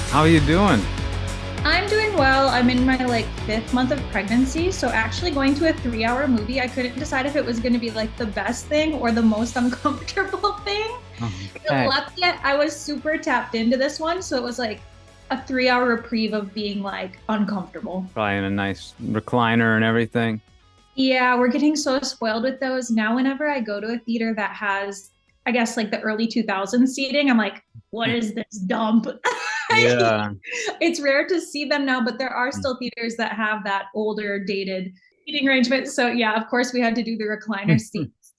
How are you doing? I'm doing well. I'm in my fifth month of pregnancy. So actually going to a 3 hour movie, I couldn't decide if it was going to be like the best thing or the most uncomfortable thing. But Okay. luckily, I was super tapped into this one. So it was like a 3 hour reprieve of being like uncomfortable. Probably in a nice recliner and everything. Yeah, we're getting so spoiled with those. Now, whenever I go to a theater that has, I guess, like the early 2000s seating, I'm like, what is this dump? Yeah. It's rare to see them now, but there are still theaters that have that older, dated seating arrangement. So, yeah, of course, we had to do the recliner seats.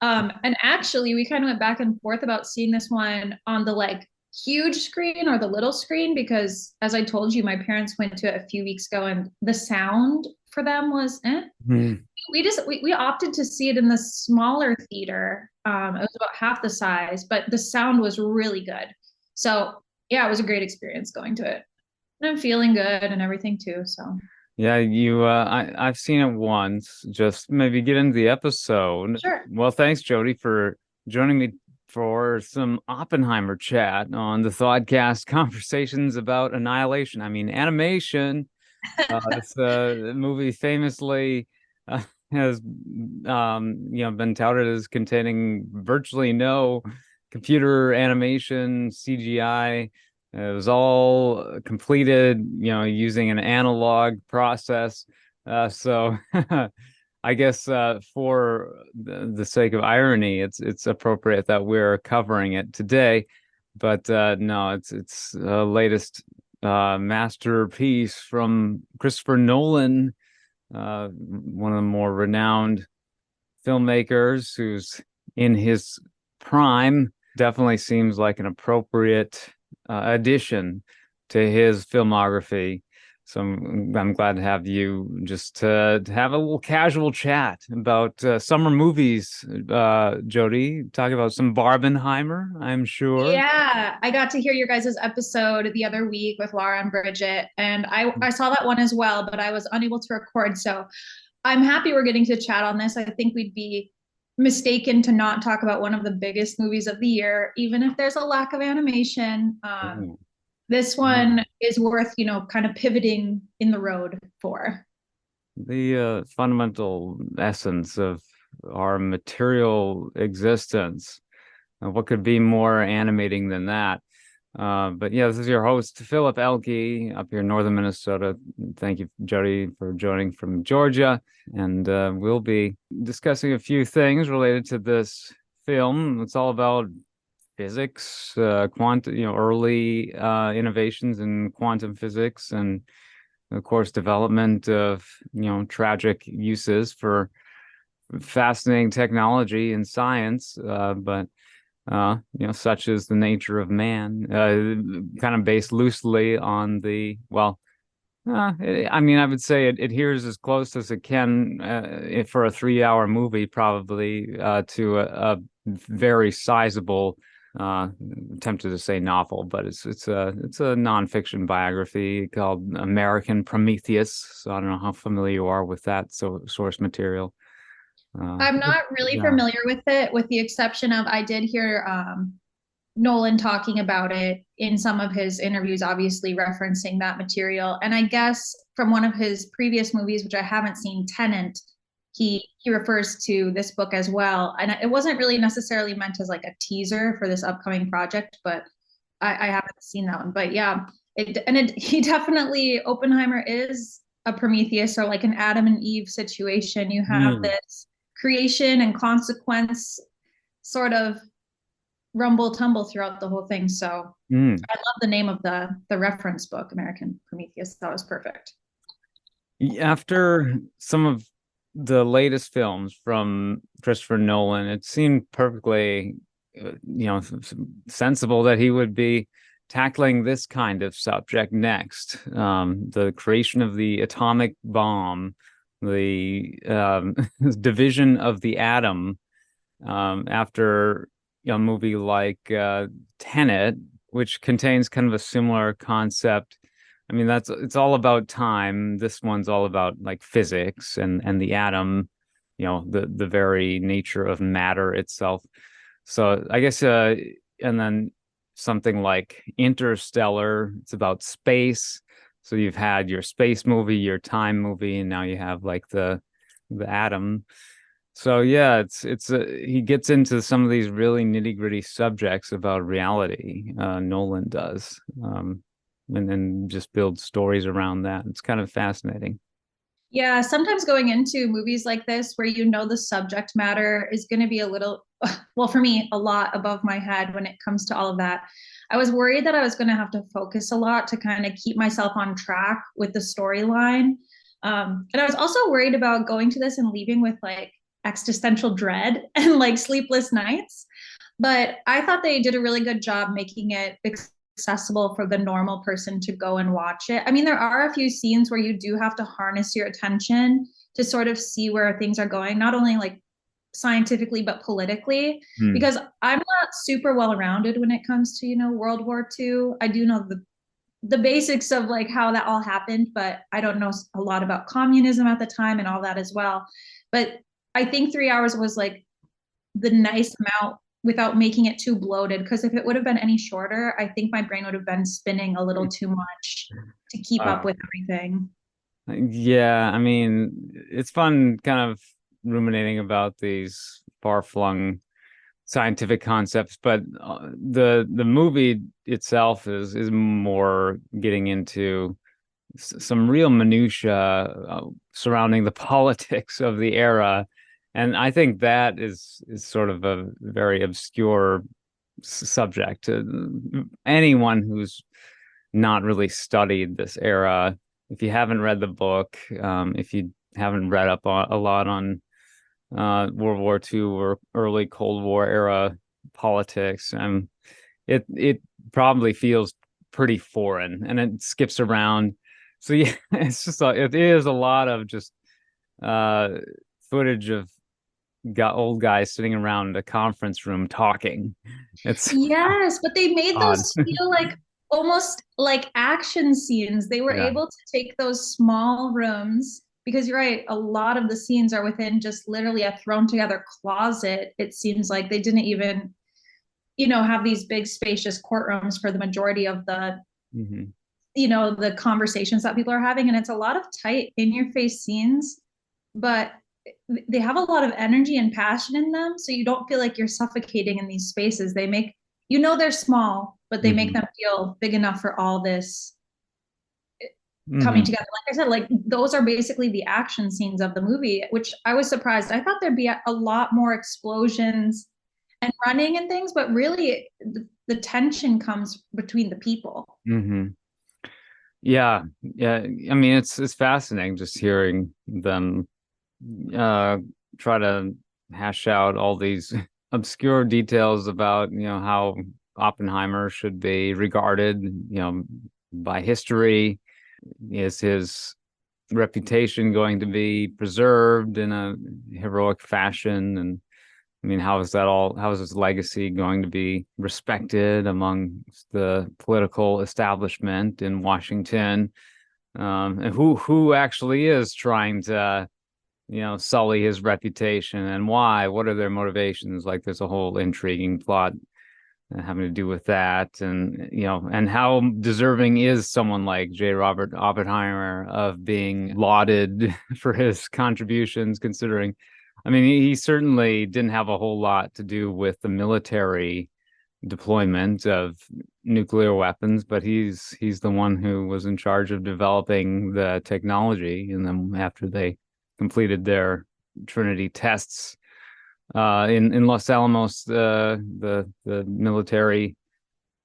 And actually, we kind of went back and forth about seeing this one on the huge screen or the little screen because, as I told you, my parents went to it a few weeks ago and the sound for them was Hmm. we opted to see it in the smaller theater. It was about half the size, but the sound was really good. So yeah, it was a great experience going to it. And I'm feeling good and everything too. So Yeah, I've seen it once. Just maybe get into the episode. sure. Well, thanks, Jody, for joining me for some Oppenheimer chat on the Thoughtcast Conversations about Annihilation. I mean, animation. This movie famously has been touted as containing virtually no computer animation, CGI. It was all completed, using an analog process. So I guess for the sake of irony, it's appropriate that we're covering it today. But no, it's latest masterpiece from Christopher Nolan, one of the more renowned filmmakers who's in his prime. Definitely seems like an appropriate addition to his filmography. So I'm glad to have you just to have a little casual chat about summer movies, Jody. Talk about some Barbenheimer, I'm sure. Yeah, I got to hear your guys' episode the other week with Laura and Bridget, and I saw that one as well, but I was unable to record. So I'm happy we're getting to chat on this. I think we'd be mistaken to not talk about one of the biggest movies of the year, even if there's a lack of animation. Ooh. This one is worth, kind of pivoting in the road for. The fundamental essence of our material existence. What could be more animating than that? But yeah, this is your host, Philip Elke, up here in northern Minnesota. Thank you, Jody, for joining from Georgia. And we'll be discussing a few things related to this film. It's all about physics, quantum, early innovations in quantum physics, and of course, development of, tragic uses for fascinating technology and science. But such is the nature of man, kind of based loosely on I mean, I would say it adheres as close as it can for a 3 hour movie, probably to a very sizable, uh, tempted to say novel, but it's a nonfiction biography called American Prometheus. So I don't know how familiar you are with that source material. Uh, I'm not really yeah. familiar with it, with the exception of I did hear Nolan talking about it in some of his interviews, obviously referencing that material. And I guess from one of his previous movies, which I haven't seen, Tenant, he refers to this book as well. And it wasn't really necessarily meant as like a teaser for this upcoming project, but I haven't seen that one. But yeah, he definitely Oppenheimer is a Prometheus or like an Adam and Eve situation. You have Mm, this creation and consequence sort of rumble tumble throughout the whole thing. So mm. I love the name of the reference book, American Prometheus. That was perfect. After some of the latest films from Christopher Nolan, it seemed perfectly, sensible that he would be tackling this kind of subject next. The creation of the atomic bomb, the division of the atom, after a movie like Tenet, which contains kind of a similar concept. I mean, it's all about time. This one's all about like physics and the atom, the very nature of matter itself. So I guess and then something like Interstellar. It's about space. So you've had your space movie, your time movie, and now you have like the atom. So yeah, he gets into some of these really nitty-gritty subjects about reality. Nolan does, and then just builds stories around that. It's kind of fascinating. Yeah, sometimes going into movies like this where you know the subject matter is going to be a little, well, for me, a lot above my head when it comes to all of that. I was worried that I was going to have to focus a lot to kind of keep myself on track with the storyline. And I was also worried about going to this and leaving with like existential dread and like sleepless nights. But I thought they did a really good job making it accessible for the normal person to go and watch it. I mean, there are a few scenes where you do have to harness your attention to sort of see where things are going, not only like scientifically but politically, Hmm. because I'm not super well rounded when it comes to, World War II. I do know the basics of like how that all happened, but I don't know a lot about communism at the time and all that as well. But I think 3 hours was like the nice amount without making it too bloated. Because if it would have been any shorter, I think my brain would have been spinning a little too much to keep up Wow. with everything. Yeah, I mean, it's fun kind of ruminating about these far-flung scientific concepts, but the movie itself is more getting into some real minutia surrounding the politics of the era, and I think that is sort of a very obscure subject to anyone who's not really studied this era. If you haven't read the book, if you haven't read up a lot on World War II or early Cold War era politics, it probably feels pretty foreign and it skips around. So yeah, it is a lot of just uh, footage of old guys sitting around a conference room talking. It's Yes, but they made odd. those feel like almost like action scenes. They were Yeah. able to take those small rooms because you're right, a lot of the scenes are within just literally a thrown together closet. It seems like they didn't even, have these big spacious courtrooms for the majority of Hmm. the conversations that people are having. And it's a lot of tight in your face scenes, but they have a lot of energy and passion in them. So you don't feel like you're suffocating in these spaces. They're small, but they make Hmm. them feel big enough for all this coming Hmm. together. Like I said, like those are basically the action scenes of the movie, which I was surprised. I thought there'd be a lot more explosions and running and things, but really the tension comes between the people. Hmm. Yeah, yeah. I mean, it's fascinating just hearing them uh try to hash out all these obscure details about, how Oppenheimer should be regarded, by history. Is his reputation going to be preserved in a heroic fashion? And I mean, how is his legacy going to be respected among the political establishment in Washington? And who actually is trying to, sully his reputation, and why? What are their motivations? Like, there's a whole intriguing plot having to do with that, and and how deserving is someone like J. Robert Oppenheimer of being lauded for his contributions, considering, I mean, he certainly didn't have a whole lot to do with the military deployment of nuclear weapons, but he's the one who was in charge of developing the technology, and then after they completed their Trinity tests in Los Alamos, the military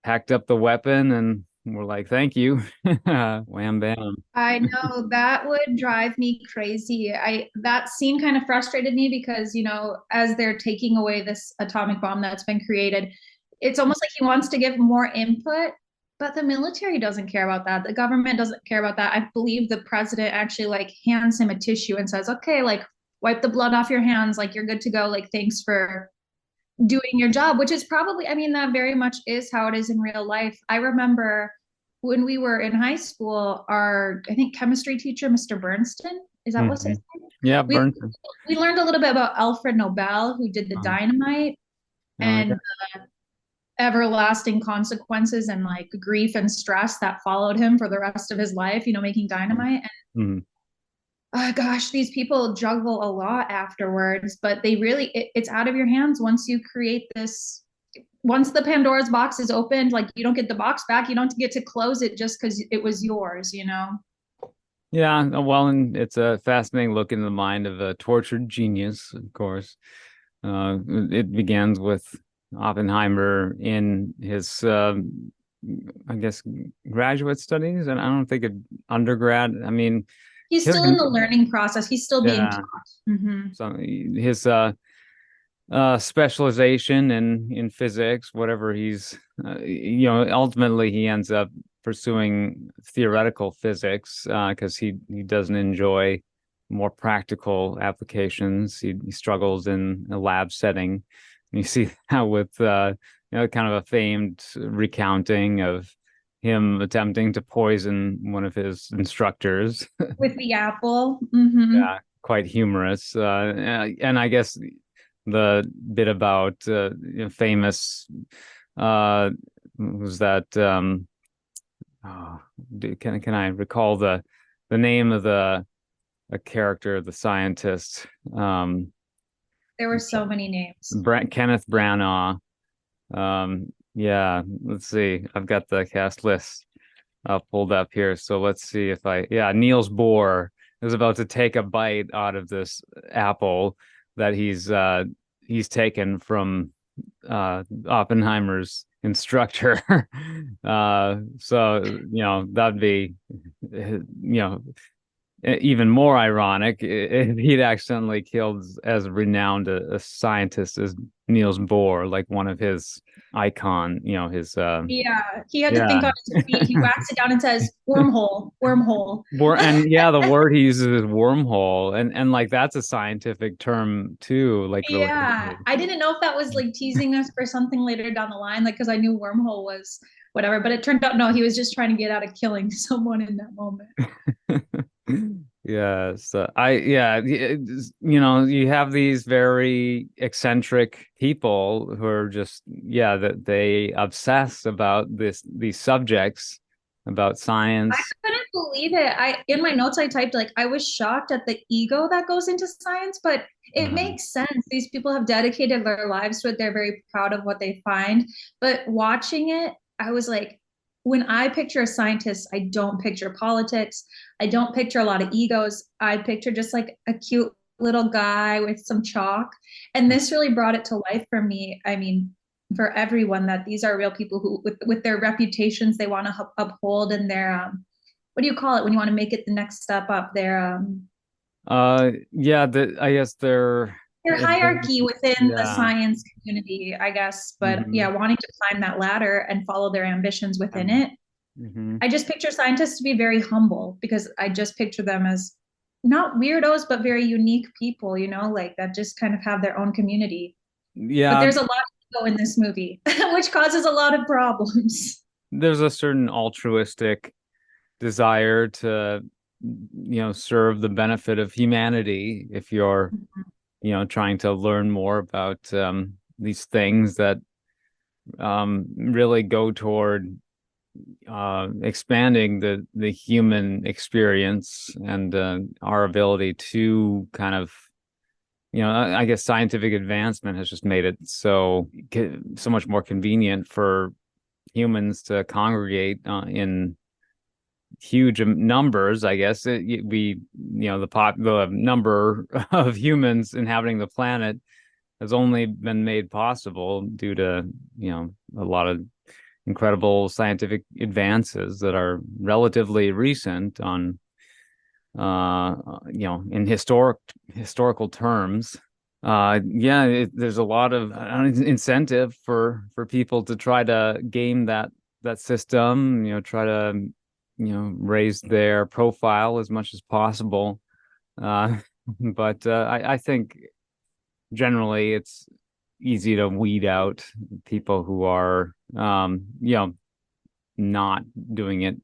packed up the weapon and were like, "Thank you." Wham bam. I know that would drive me crazy. I That scene kind of frustrated me because, as they're taking away this atomic bomb that's been created, it's almost like he wants to give more input, but the military doesn't care about that. The government doesn't care about that. I believe the president actually like hands him a tissue and says, "Okay, like wipe the blood off your hands, like you're good to go. Like thanks for doing your job," which is probably, I mean, that very much is how it is in real life. I remember when we were in high school, our, I think, chemistry teacher, Mr. Bernstein, is that what's Hmm. his name? Yeah, We Burnton. we learned a little bit about Alfred Nobel, who did the Oh, dynamite, oh, yeah. and everlasting consequences and like grief and stress that followed him for the rest of his life, making dynamite. Mm-hmm. Gosh, these people juggle a lot afterwards, but they really, it's out of your hands once you create this. Once the Pandora's box is opened, like you don't get the box back. You don't get to close it just because it was yours. Yeah, well, and it's a fascinating look into the mind of a tortured genius, of course. It begins with Oppenheimer in his, I guess, graduate studies, and I don't think it undergrad. I mean, He's his, still in the learning process. He's still being yeah, taught. Mm-hmm. so his specialization in physics, whatever he's, ultimately he ends up pursuing theoretical physics because he doesn't enjoy more practical applications. He struggles in a lab setting. You see that with kind of a famed recounting of him attempting to poison one of his instructors. With the apple. Mm-hmm. Yeah, quite humorous. And I guess the bit about famous uh was that oh, can I recall the name of the a character, the scientist, There were so many names. Kenneth Branagh. Yeah, let's see, I've got the cast list pulled up here, so let's see if yeah, Niels Bohr is about to take a bite out of this apple that he's taken from Oppenheimer's instructor. So that'd be even more ironic if he'd accidentally killed as renowned a scientist as Niels Bohr, like one of his icon, his Yeah, he had to think yeah. on his feet. He whacks it down and says, "Wormhole, wormhole." And yeah, the word he uses is wormhole, and like that's a scientific term too, like Yeah, related. I didn't know if that was like teasing us for something later down the line, like because I knew wormhole was whatever, but it turned out no, he was just trying to get out of killing someone in that moment. Yes, yeah, you have these very eccentric people who are just, yeah, that they obsess about these subjects, about I science. couldn't believe it. I in my notes I typed like I was shocked at the ego that goes into science, but it Mhm. makes sense. These people have dedicated their lives to it. They're very proud of what they find. But watching it, I was like, when I picture a scientist, I don't picture politics. I don't picture a lot of egos. I picture just like a cute little guy with some chalk. And this really brought it to life for me. I mean, for everyone that these are real people who with their reputations they want to uphold and their what do you call it when you want to make it the next step up Yeah, I guess they're their hierarchy advanced. within the Yeah. science community, I guess, but Hmm. yeah, wanting to climb that ladder and follow their ambitions within Um, it. hmm. I just picture scientists to be very humble because I just picture them as not weirdos but very unique people, like that just kind of have their own community, but Yeah, there's a lot of ego in this movie which causes a lot of problems. there's a certain altruistic desire to, serve the benefit of humanity if you're, trying to learn more about these things that really go toward expanding the human experience and our ability to kind of, I guess scientific advancement has just made it so much more convenient for humans to congregate in huge numbers. I guess the number of humans inhabiting the planet has only been made possible due to a lot of incredible scientific advances that are relatively recent on in historical terms. Yeah, there's a lot of incentive for people to try to game that system, try to raise their profile as much as possible. uh but I think generally it's easy to weed out people who are not doing it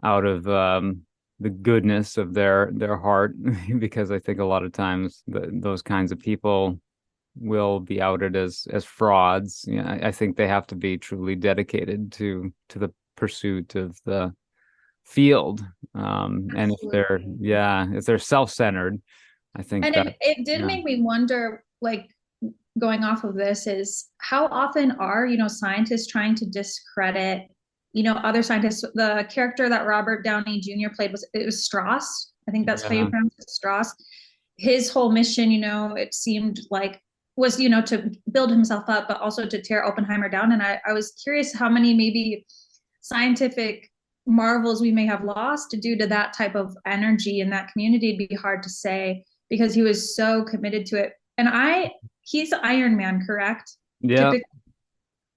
out of the goodness of their heart because I think a lot of times those kinds of people will be outed as frauds. You know, I think they have to be truly dedicated to the pursuit of the field. And Absolutely. if they're self-centered, I think And that it did yeah, make me wonder, like, going off of this, is how often are, scientists trying to discredit, other scientists? The character that Robert Downey Jr. played, it was Strauss. I think that's how you yeah, pronounce it, Strauss. His whole mission, it seemed like, was, to build himself up, but also to tear Oppenheimer down. And I was curious how many maybe scientific marvels we may have lost due to that type of energy in that community. It'd be hard to say because he was so committed to it. And he's Iron Man, correct? yeah. Typically,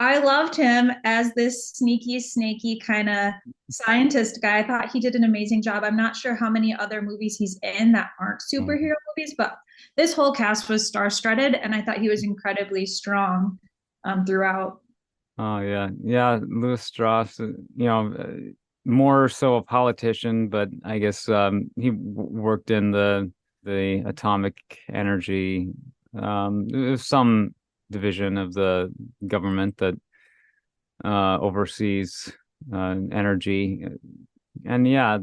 I loved him as this sneaky, snaky kind of scientist guy. I thought he did an amazing job. I'm not sure how many other movies he's in that aren't superhero movies, but this whole cast was star-studded, and I thought he was incredibly strong throughout. Oh yeah, yeah. Louis Strauss, more so a politician, but I guess he worked in the atomic energy, there's some division of the government that oversees energy, and yeah,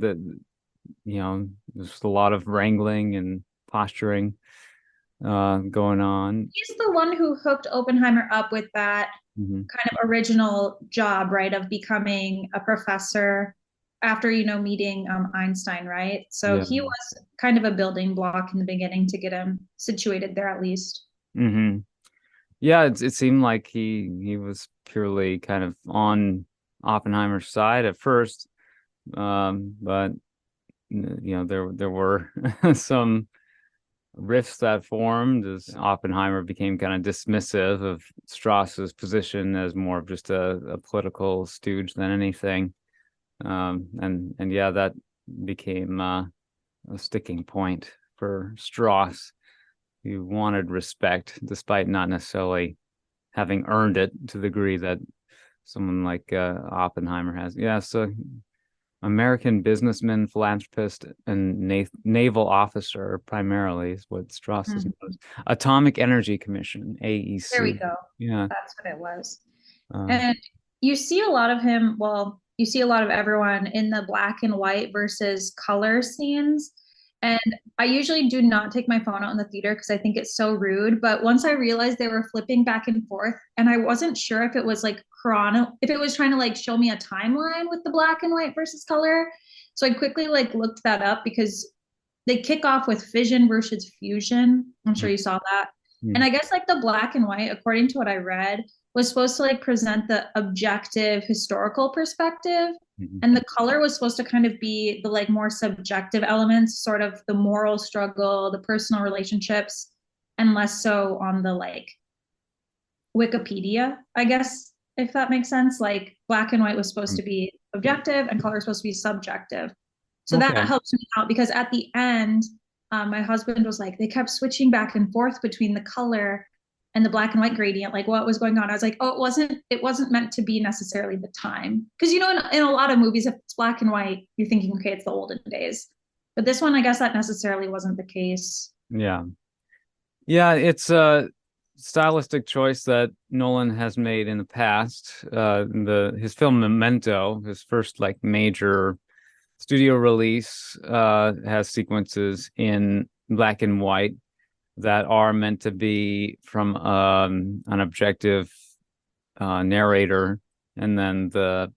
there's a lot of wrangling and posturing going on. He's the one who hooked Oppenheimer up with that Hmm. kind of original job, right, of becoming a professor after, meeting Einstein, right? So Yeah. he was kind of a building block in the beginning to get him situated there at least. Hmm. Yeah, it seemed like he was purely kind of on Oppenheimer's side at first, but there were some rifts that formed as Oppenheimer became kind of dismissive of Strauss's position as more of just a political stooge than anything, and yeah, that became a sticking point for Strauss. He wanted respect, despite not necessarily having earned it to the degree that someone like Oppenheimer has. Yeah, so American businessman, philanthropist, and naval officer primarily is what Strauss is Mhm. known as. Atomic Energy Commission, There we AEC. go. Yeah. That's what it was. Uh, And you see a lot of him, well, you see a lot of everyone in the black and white versus color scenes. And I usually do not take my phone out in the theater because I think it's so rude. But once I realized they were flipping back and forth, and I wasn't sure if it was like if it was trying to like show me a timeline with the black and white versus color. So I quickly like looked that up because they kick off with fission versus fusion. I'm sure you saw that. And mm, I guess like the black and white, according to what I read, was supposed to like present the objective historical perspective, mm, and the color was supposed to kind of be the like more subjective elements, sort of the moral struggle, the personal relationships, and less so on the like Wikipedia, I guess, if that makes sense. Like black and white was supposed mm. to be objective and color was supposed to be subjective. So that Okay. helps me out because at the end, my husband was like, they kept switching back and forth between the color and the black and white gradient, like what was going on. I was like, oh, it wasn't meant to be necessarily the time. Because in a lot of movies, if it's black and white, you're thinking, okay, it's the olden days. But this one, I guess that necessarily wasn't the case. Yeah. Yeah, it's a stylistic choice that Nolan has made in the past. The his film Memento, his first like major studio release, has sequences in black and white that are meant to be from an objective narrator, and then the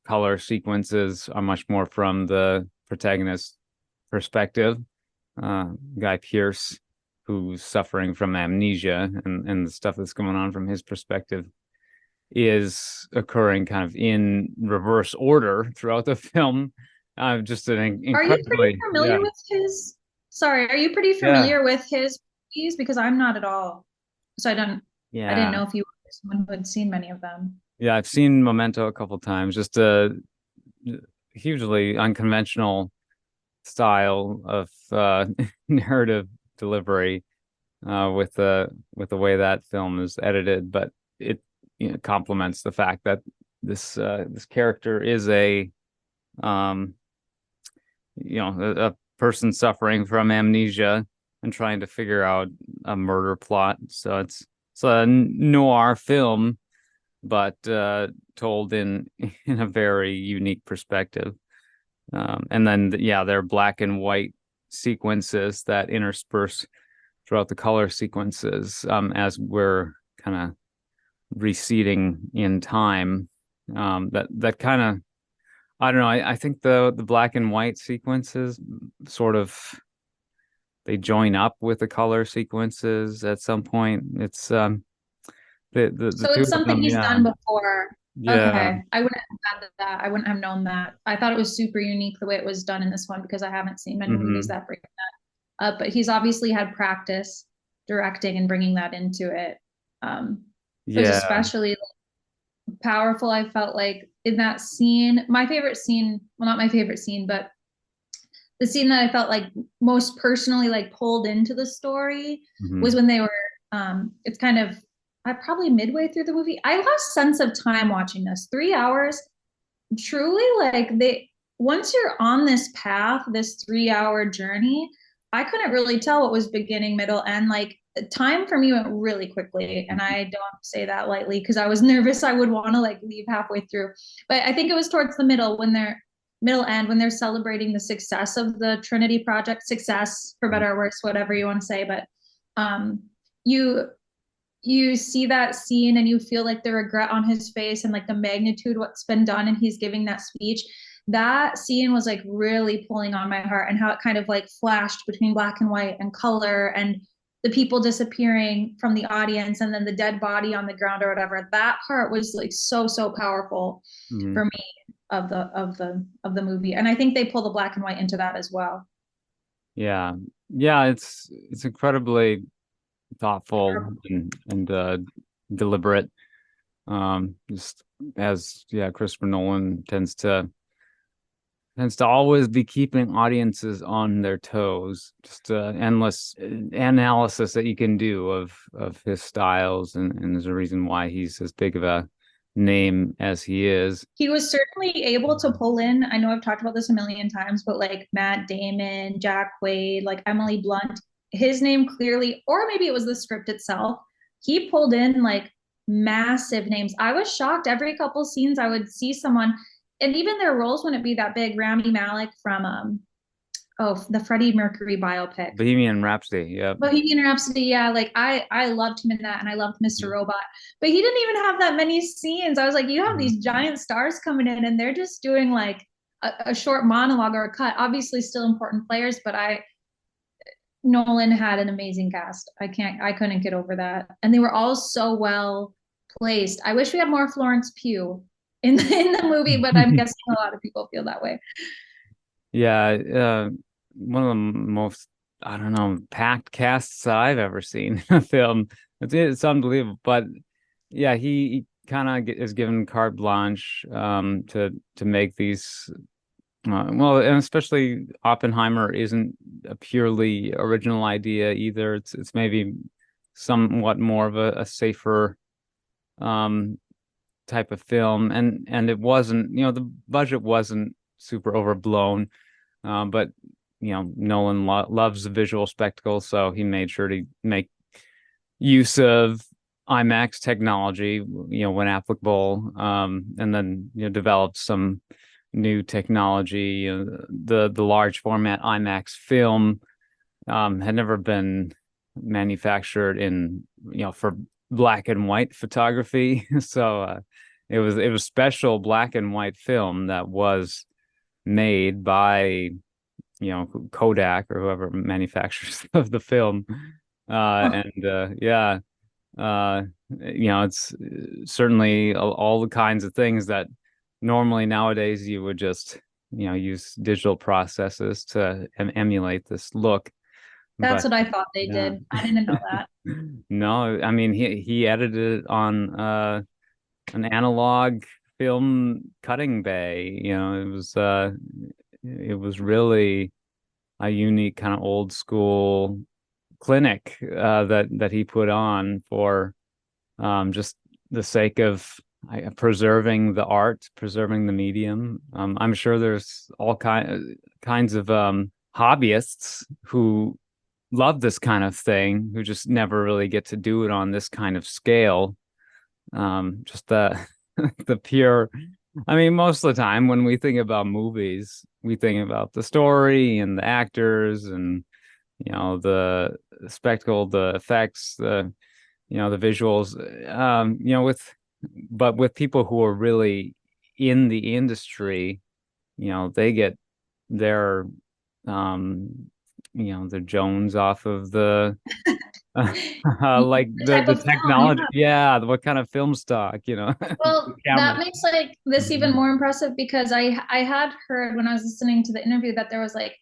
color sequences are much more from the protagonist's perspective. Guy Pearce, who's suffering from amnesia, and the stuff that's going on from his perspective is occurring kind of in reverse order throughout the film. Just an Are you pretty incredibly, yeah, familiar with his? Sorry, are you pretty yeah, familiar with his movies? Because I'm not at all. So I didn't yeah, know if you were someone who had seen many of them. yeah. I've seen Memento a couple times. Just a hugely unconventional style of narrative delivery with the way that film is edited, but it complements the fact that this character is um a person suffering from amnesia, and trying to figure out a murder plot. So it's a noir film, but told in in a very unique perspective. And then yeah, there are black and white sequences that intersperse throughout the color sequences as we're kind of receding in time. That kind of I don't know. I think the black and white sequences sort of they join up with the color sequences at some point. It's the So two it's of something them, he's yeah. done before. Yeah. Okay. I wouldn't have had that. I wouldn't have known that. I thought it was super unique the way it was done in this one because I haven't seen many movies Hmm. that bring that up. But he's obviously had practice directing and bringing that into it. It was Yeah. especially powerful. I felt like in that scene, my favorite scene, well, not my favorite scene, but the scene that I felt like most personally like pulled into the story was Hmm. when they were it's kind of probably midway through the movie. I lost sense of time watching this. 3 hours, truly like they once you're on this path, this 3 hour journey, I couldn't really tell what was beginning, middle, end. Like time for me went really quickly. And I don't say that lightly because I was nervous I would want to like leave halfway through. But I think it was towards the middle when they're middle end when they're celebrating the success of the Trinity project, success for better or worse, whatever you want to say. But um you you see that scene and you feel like the regret on his face and like the magnitude what's been done and he's giving that speech. That scene was like really pulling on my heart and how it kind of like flashed between black and white and color and the people disappearing from the audience and then the dead body on the ground or whatever. That part was like so powerful Hmm. for me of the movie. And I think they pull the black and white into that as well. Yeah. Yeah, it's incredibly thoughtful and deliberate. Just as yeah, Christopher Nolan tends to always be keeping audiences on their toes. Just endless analysis that you can do of his styles, and there's a reason why he's as big of a name as he is. He was certainly able to pull in, I know I've talked about this a million times, but like Matt Damon, Jack Quaid, like Emily Blunt, his name clearly, or maybe it was the script itself, he pulled in like massive names. I was shocked every couple scenes I would see someone, and even their roles wouldn't be that big. Rami Malek from the Freddie Mercury biopic. Bohemian Rhapsody, yep. Bohemian Rhapsody, yeah, like I loved him in that, and I loved Mr. Robot. But he didn't even have that many scenes. I was like, you have Mhm. these giant stars coming in, and they're just doing like a short monologue or a cut. Obviously, still important players, but Nolan had an amazing cast. I couldn't get over that, and they were all so well placed. I wish we had more Florence Pugh in the movie, but I'm guessing a lot of people feel that way. Yeah, one of the most, I don't know, packed casts that I've ever seen in a film. It's unbelievable. But yeah, he kind of is given carte blanche to make these. Well, and especially Oppenheimer isn't a purely original idea either. It's maybe somewhat more of a safer um type of film, and it wasn't, the budget wasn't super overblown. But Nolan loves the visual spectacle, so he made sure to make use of IMAX technology, when applicable, and then developed some new technology. The large format IMAX film had never been manufactured in for black and white photography, so it was special black and white film that was made by Kodak or whoever manufactures of the film. And yeah, uh, it's certainly all the kinds of things that normally nowadays you would just, use digital processes to emulate this look. That's But what I thought they yeah, did. I didn't know that. no, I mean he edited it on an analog film cutting bay. It was really a unique kind of old school clinic that he put on for just the sake of preserving the art, preserving the medium. I'm sure there's all kinds of hobbyists who love this kind of thing who just never really get to do it on this kind of scale. Just the the pure, I mean, most of the time when we think about movies, we think about the story and the actors and the spectacle, the effects, the visuals. But with people who are really in the industry, they get their the Jones off of the like The type the of film, yeah. technology. Yeah, what kind of film stock, the Well, camera. that makes like this even Mhm. more impressive because I had heard when I was listening to the interview that there was like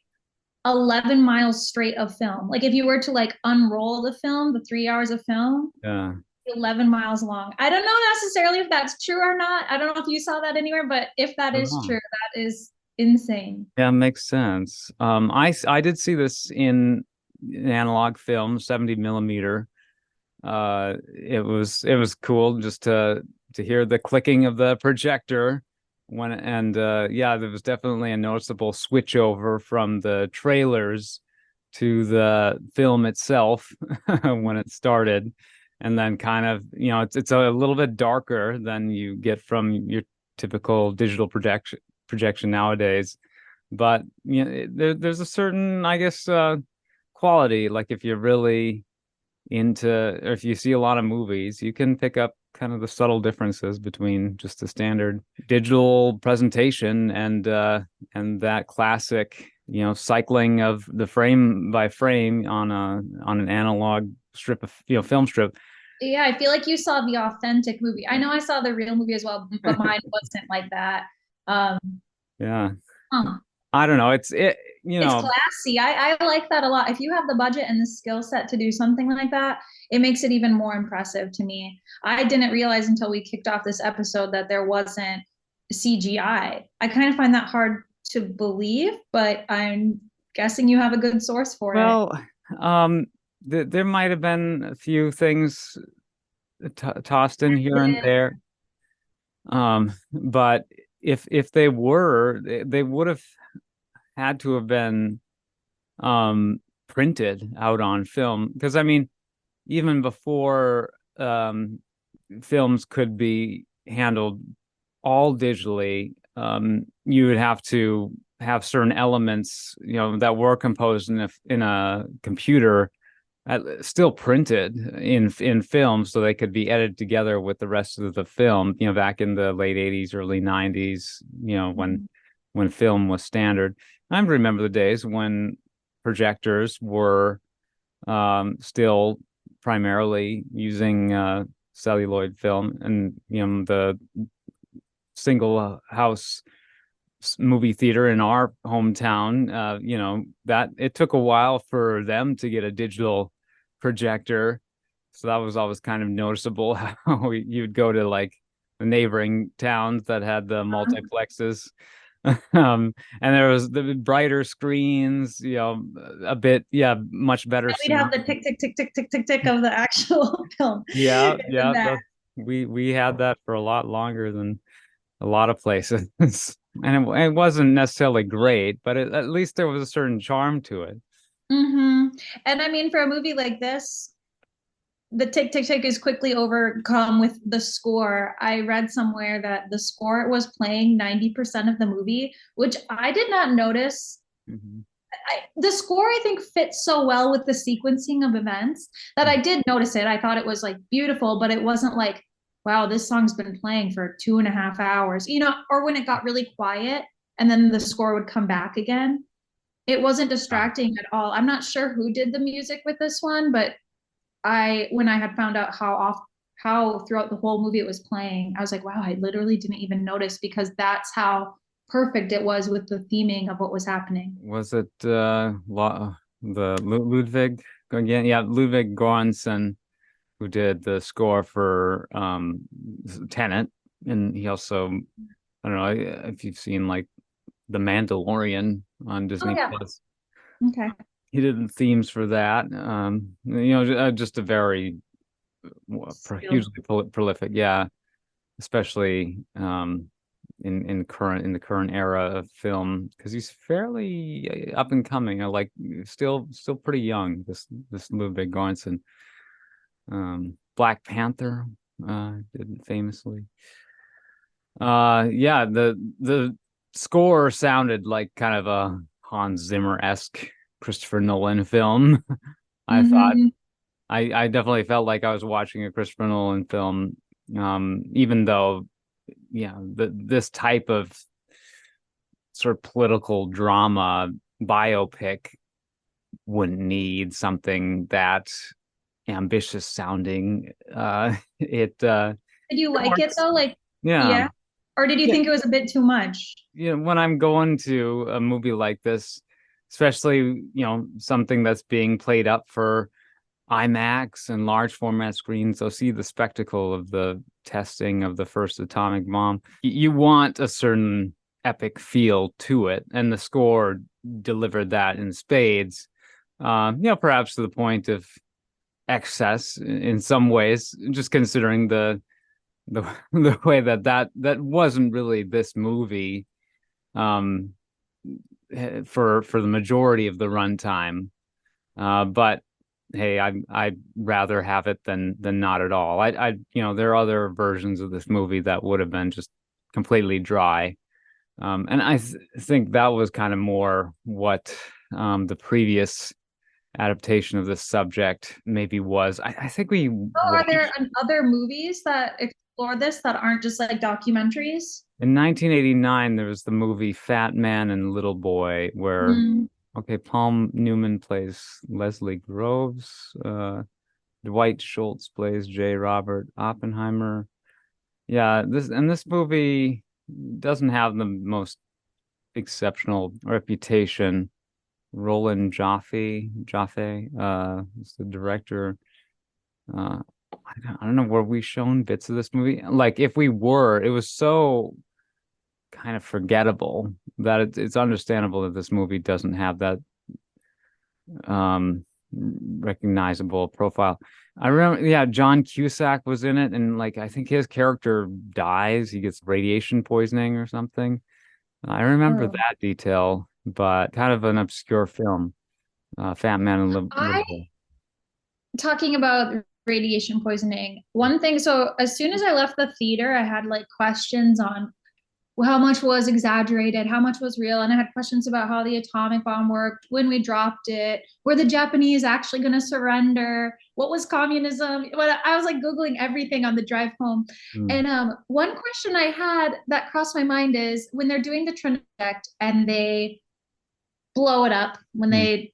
11 miles straight of film. Like if you were to like unroll the film, the 3 hours of film, Yeah. 11 miles long. I don't know necessarily if that's true or not. I don't know if you saw that anywhere, but if that is Oh. true, that is insane. Yeah, makes sense. I did see this in analog film, 70 millimeter. It was cool just to hear the clicking of the projector when and yeah, there was definitely a noticeable switch over from the trailers to the film itself when it started. And then kind of, it's a little bit darker than you get from your typical digital projection nowadays. But there's a certain, I guess, quality. Like if you're really into, or if you see a lot of movies, you can pick up kind of the subtle differences between just the standard digital presentation and that classic, cycling of the frame by frame on an analog strip of, film strip. Yeah, I feel like you saw the authentic movie. I know I saw the real movie as well, but mine wasn't like that. Um, Yeah. huh. I don't know. You It's know, classy. I like that a lot. If you have the budget and the skill set to do something like that, it makes it even more impressive to me. I didn't realize until we kicked off this episode that there wasn't CGI. I kind of find that hard to believe, but I'm guessing you have a good source for it. well, um, there might have been a few things tossed in here and there. But if they were, they would have had to have been printed out on film. Because I mean, even before films could be handled all digitally, you would have to have certain elements, that were composed in a computer, still printed in film, so they could be edited together with the rest of the film. Back in the late '80s, early '90s, when film was standard. I remember the days when projectors were still primarily using celluloid film, and the single house movie theater in our hometown, that it took a while for them to get a digital projector. So that was always kind of noticeable how you'd go to like the neighboring towns that had the multiplexes. And there was the brighter screens, a bit, yeah, much better And we'd have sound. the tick, tick, tick, tick, tick, tick, tick of the actual film. Yeah, And yeah, that. we had that for a lot longer than a lot of places. And it wasn't necessarily great, but at least there was a certain charm to it. And I mean, for a movie like this, the tick tick tick is quickly overcome with the score. I read somewhere that the score was playing 90% of the movie, which I did not notice. Mhm. The score, I think, fits so well with the sequencing of events that I did notice it. I thought it was like beautiful, but it wasn't like, wow, this song's been playing for 2.5 hours, or when it got really quiet and then the score would come back again. It wasn't distracting at all. I'm not sure who did the music with this one, but when I had found out how throughout the whole movie it was playing, I was like, wow, I literally didn't even notice because that's how perfect it was with the theming of what was happening. Was it the Ludwig again? Yeah, Ludwig Göransson, who did the score for Tenet, and he also, I don't know if you've seen like The Mandalorian on Oh Disney yeah. Plus. Okay. He did the themes for that. Just a very Skilled. hugely prolific, yeah, especially in the current era of film, because he's fairly up and coming, like still pretty young. This Ludwig Göransson, Black Panther, did famously. Yeah, the score sounded like kind of a Hans Zimmer-esque Christopher Nolan film. I thought Mm-hmm. I definitely felt like I was watching a Christopher Nolan film, even though, yeah, this type of sort of political drama biopic wouldn't need something that ambitious sounding. It Did you it like it works. though? Like, Yeah. yeah. Or did you Yeah. think it was a bit too much? When I'm going to a movie like this, especially, something that's being played up for IMAX and large format screens, they'll see the spectacle of the testing of the first atomic bomb. You want a certain epic feel to it, and the score delivered that in spades. Perhaps to the point of excess in some ways, just considering the the way that wasn't really this movie, um, for the majority of the runtime. But hey, I'd rather have it than not at all. There are other versions of this movie that would have been just completely dry. And I think that was kind of more what the previous adaptation of this subject maybe was. I think we Oh, are there watched other movies that explore this that aren't just like documentaries? in 1989. There was the movie Fat Man and Little Boy, where Mm. okay, Paul Newman plays Leslie Groves. Dwight Schultz plays J. Robert Oppenheimer. Yeah, this movie doesn't have the most exceptional reputation. Roland Jaffe, is the director. I don't know, were we shown bits of this movie? Like, if we were, it was so kind of forgettable that it's understandable that this movie doesn't have that um recognizable profile. I remember, yeah, John Cusack was in it, and like I think his character dies. He gets radiation poisoning or something. I remember Oh. that detail, but kind of an obscure film. Fat Man and Little I Boy. talking about radiation poisoning. One thing, so as soon as I left the theater, I had like questions on how much was exaggerated, how much was real, and I had questions about how the atomic bomb worked, when we dropped it, were the Japanese actually going to surrender, what was communism. But I was like googling everything on the drive home, Hmm. and one question I had that crossed my mind is when they're doing the Trinity project and they blow it up, when Hmm. they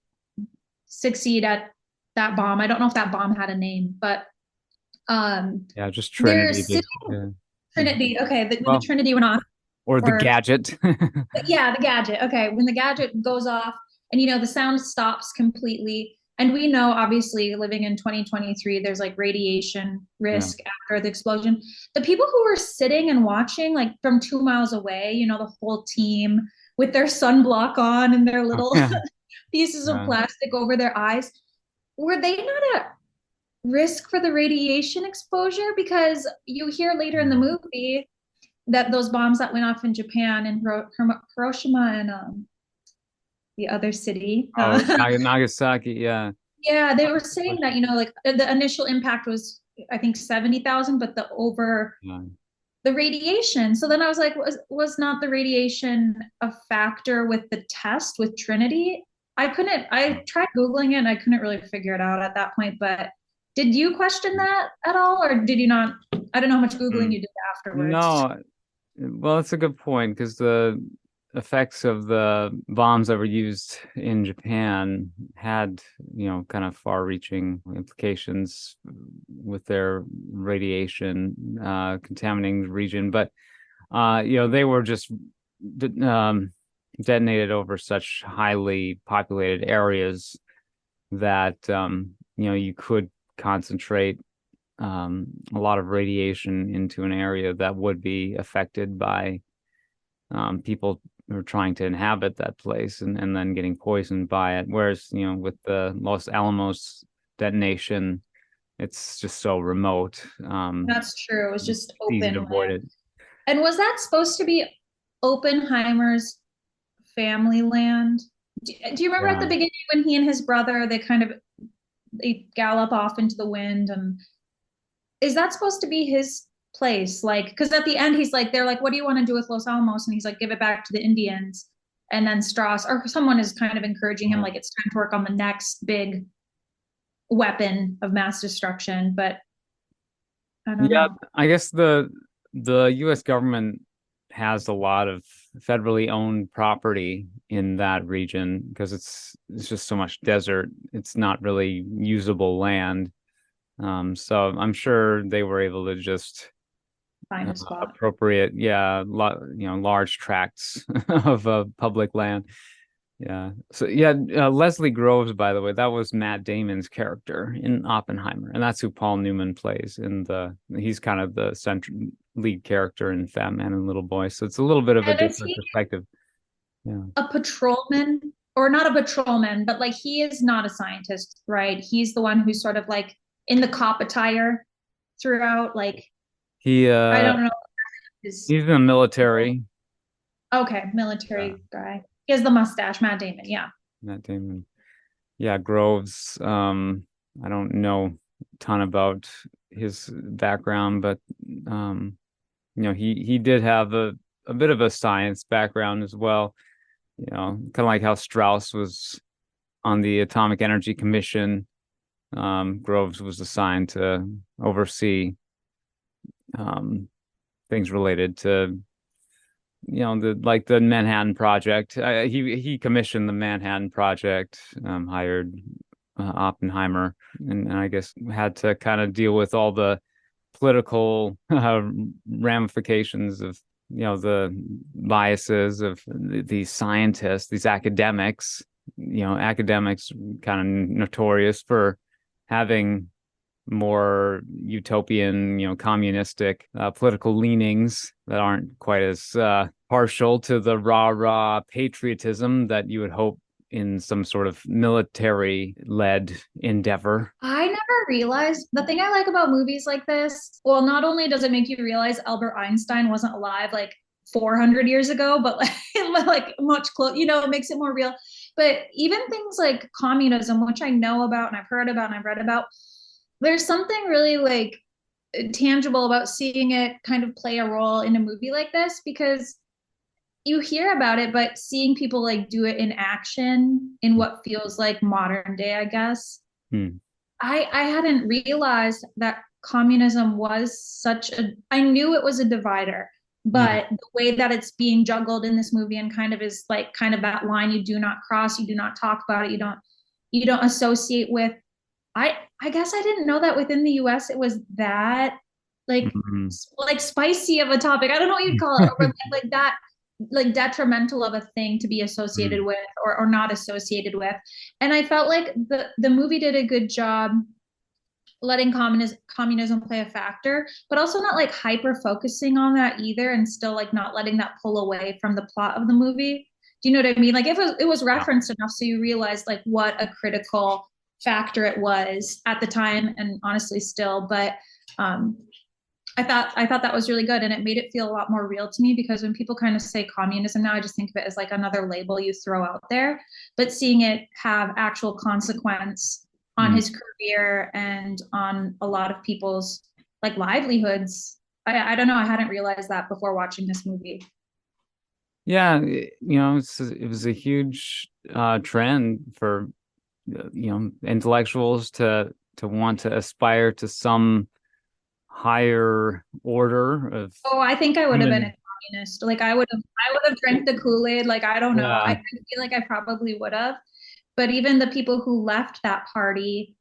succeed at that bomb. I don't know if that bomb had a name, but um, Yeah, just they're Trinity. sitting. Yeah. Trinity. Okay, when the Well, Trinity went off, or the or gadget. yeah, the gadget. Okay, when the gadget goes off, and the sound stops completely, and we know obviously living in 2023, there's like radiation Yeah. risk after the explosion. The people who were sitting and watching, like from 2 miles away, the whole team with their sunblock on and their little Yeah. pieces of Yeah. plastic over their eyes, were they not at risk for the radiation exposure? Because you hear later in the movie that those bombs that went off in Japan and Hiroshima and the other city, Oh, Nagasaki. Yeah. yeah, they were saying that like the initial impact was I think 70,000, but Yeah. the radiation. So then I was like, was not the radiation a factor with the test with Trinity? I tried Googling it and I couldn't really figure it out at that point. But did you question that at all? Or did you not? I don't know how much Googling Hmm. you did afterwards. No, well, that's a good point, because the effects of the bombs that were used in Japan had, kind of far-reaching implications with their radiation, contaminating the region. But, they were just detonated over such highly populated areas that, you could concentrate a lot of radiation into an area that would be affected by people who are trying to inhabit that place, and then getting poisoned by it. Whereas, with the Los Alamos detonation, it's just so remote. That's true. It was just It's easy to open avoid land. it. And was that supposed to be Oppenheimer's family land? Do you remember at the Yeah. beginning when he and his brother they gallop off into the wind, and is that supposed to be his place? Like, because at the end he's like, they're like, "What do you want to do with Los Alamos?" And he's like, "Give it back to the Indians." And then Strauss or someone is kind of encouraging him, like, it's time to work on the next big weapon of mass destruction. But I don't Yeah, know. I guess the US government has a lot of federally owned property in that region because it's just so much desert. It's not really usable land. So I'm sure they were able to just Find a spot. appropriate, yeah, large tracts of public land. Yeah. So yeah, Leslie Groves, by the way, that was Matt Damon's character in Oppenheimer, and that's who Paul Newman plays in he's kind of the central lead character in Fat Man and Little Boy. So it's a little bit of a And is different he perspective. Yeah. a patrolman or not a patrolman, but like he is not a scientist, right? He's the one who's sort of like in the cop attire throughout. Like, He I uh don't know his he's in the military, okay, uh, military guy. He has the mustache, Matt Damon. Yeah. Matt Damon. Yeah, Groves. I don't know a ton about his background, but he did have a bit of a science background as well. Kind of like how Strauss was on the Atomic Energy Commission. Groves was assigned to oversee um, things related to, the Manhattan Project. He commissioned the Manhattan Project, hired Oppenheimer, and I guess had to kind of deal with all the political ramifications of the biases of these scientists, these academics. Academics kind of notorious for having more utopian, communistic political leanings that aren't quite as partial to the rah-rah patriotism that you would hope in some sort of military-led endeavor. I never realized the thing I like about movies like this. Well, not only does it make you realize Albert Einstein wasn't alive like 400 years ago, but like much close, it makes it more real. But even things like communism, which I know about and I've heard about and I've read about, there's something really like tangible about seeing it kind of play a role in a movie like this because you hear about it, but seeing people like do it in action in what feels like modern day, I guess. Hmm. I hadn't realized that communism was I knew it was a divider, Yeah. but the way that it's being juggled in this movie and kind of is like kind of that line you do not cross, you do not talk about it, you don't associate with. I guess I didn't know that within the US it was that like Mhm. like spicy of a topic. I don't know what you'd call it, or like that like detrimental of a thing to be associated Mm. with or not associated with. And I felt like the movie did a good job letting communism play a factor, but also not like hyper focusing on that either, and still like not letting that pull away from the plot of the movie. Do you know what I mean? Like it was Yeah. referenced enough so you realize like what a critical factor it was at the time, and honestly still. But um, I thought that was really good, and it made it feel a lot more real to me because when people kind of say communism now, I just think of it as like another label you throw out there. But seeing it have actual consequence on Mm. his career and on a lot of people's like livelihoods, I don't know. I hadn't realized that before watching this movie. Yeah, it was a huge trend for intellectuals to want to aspire to some higher order of Oh, I think I would have been human. a communist. Like I would have drank the Kool-Aid. Like I don't know. I Yeah. feel like I probably would have. But even the people who left that party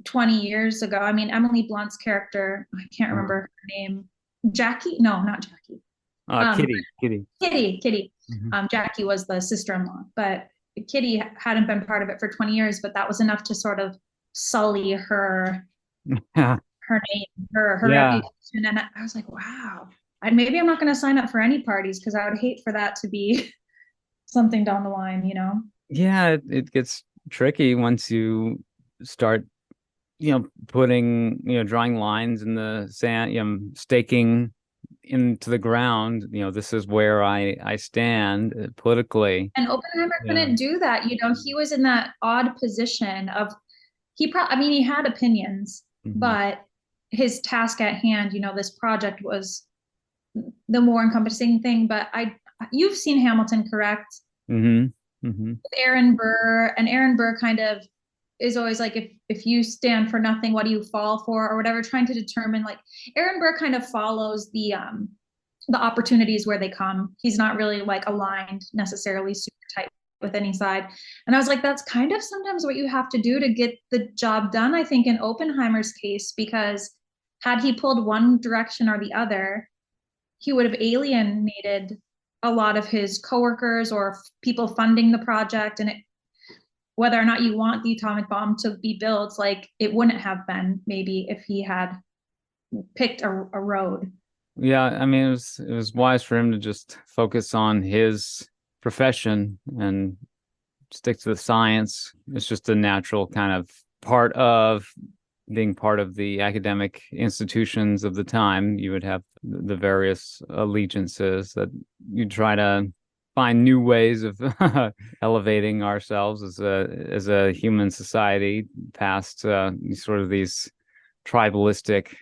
20 years ago. I mean, Emily Blunt's character, I can't Uh, remember her name. Jackie? No, not Jackie. Um, Kitty. Kitty. Mhm. Jackie was the sister-in-law, but Kitty hadn't been part of it for 20 years, but that was enough to sort of sully her name, her Yeah. reputation. And I was like, wow. Maybe I'm not going to sign up for any parties because I would hate for that to be something down the line. Yeah, it gets tricky once you start, drawing lines in the sand, staking into the ground, this is where I stand politically. And Oppenheimer Yeah. couldn't do that. He was in that odd position of I mean, he had opinions, Hmm. but his task at hand, this project was the more encompassing thing. But you've seen Hamilton, correct? Hmm. Hmm. Aaron Burr, and Aaron Burr kind of is always like, if you stand for nothing, what do you fall for, or whatever, trying to determine, like, Aaron Burr kind of follows the opportunities where they come. He's not really like aligned necessarily super tight with any side. And I was like, that's kind of sometimes what you have to do to get the job done, I think, in Oppenheimer's case, because had he pulled one direction or the other, he would have alienated a lot of his coworkers or people funding the project. And whether or not you want the atomic bomb to be built, like, it wouldn't have been maybe if he had picked a road. Yeah, I mean, it was wise for him to just focus on his profession and stick to the science. It's just a natural kind of part of being part of the academic institutions of the time. You would have the various allegiances that you try to find new ways of elevating ourselves as a human society past sort of these tribalistic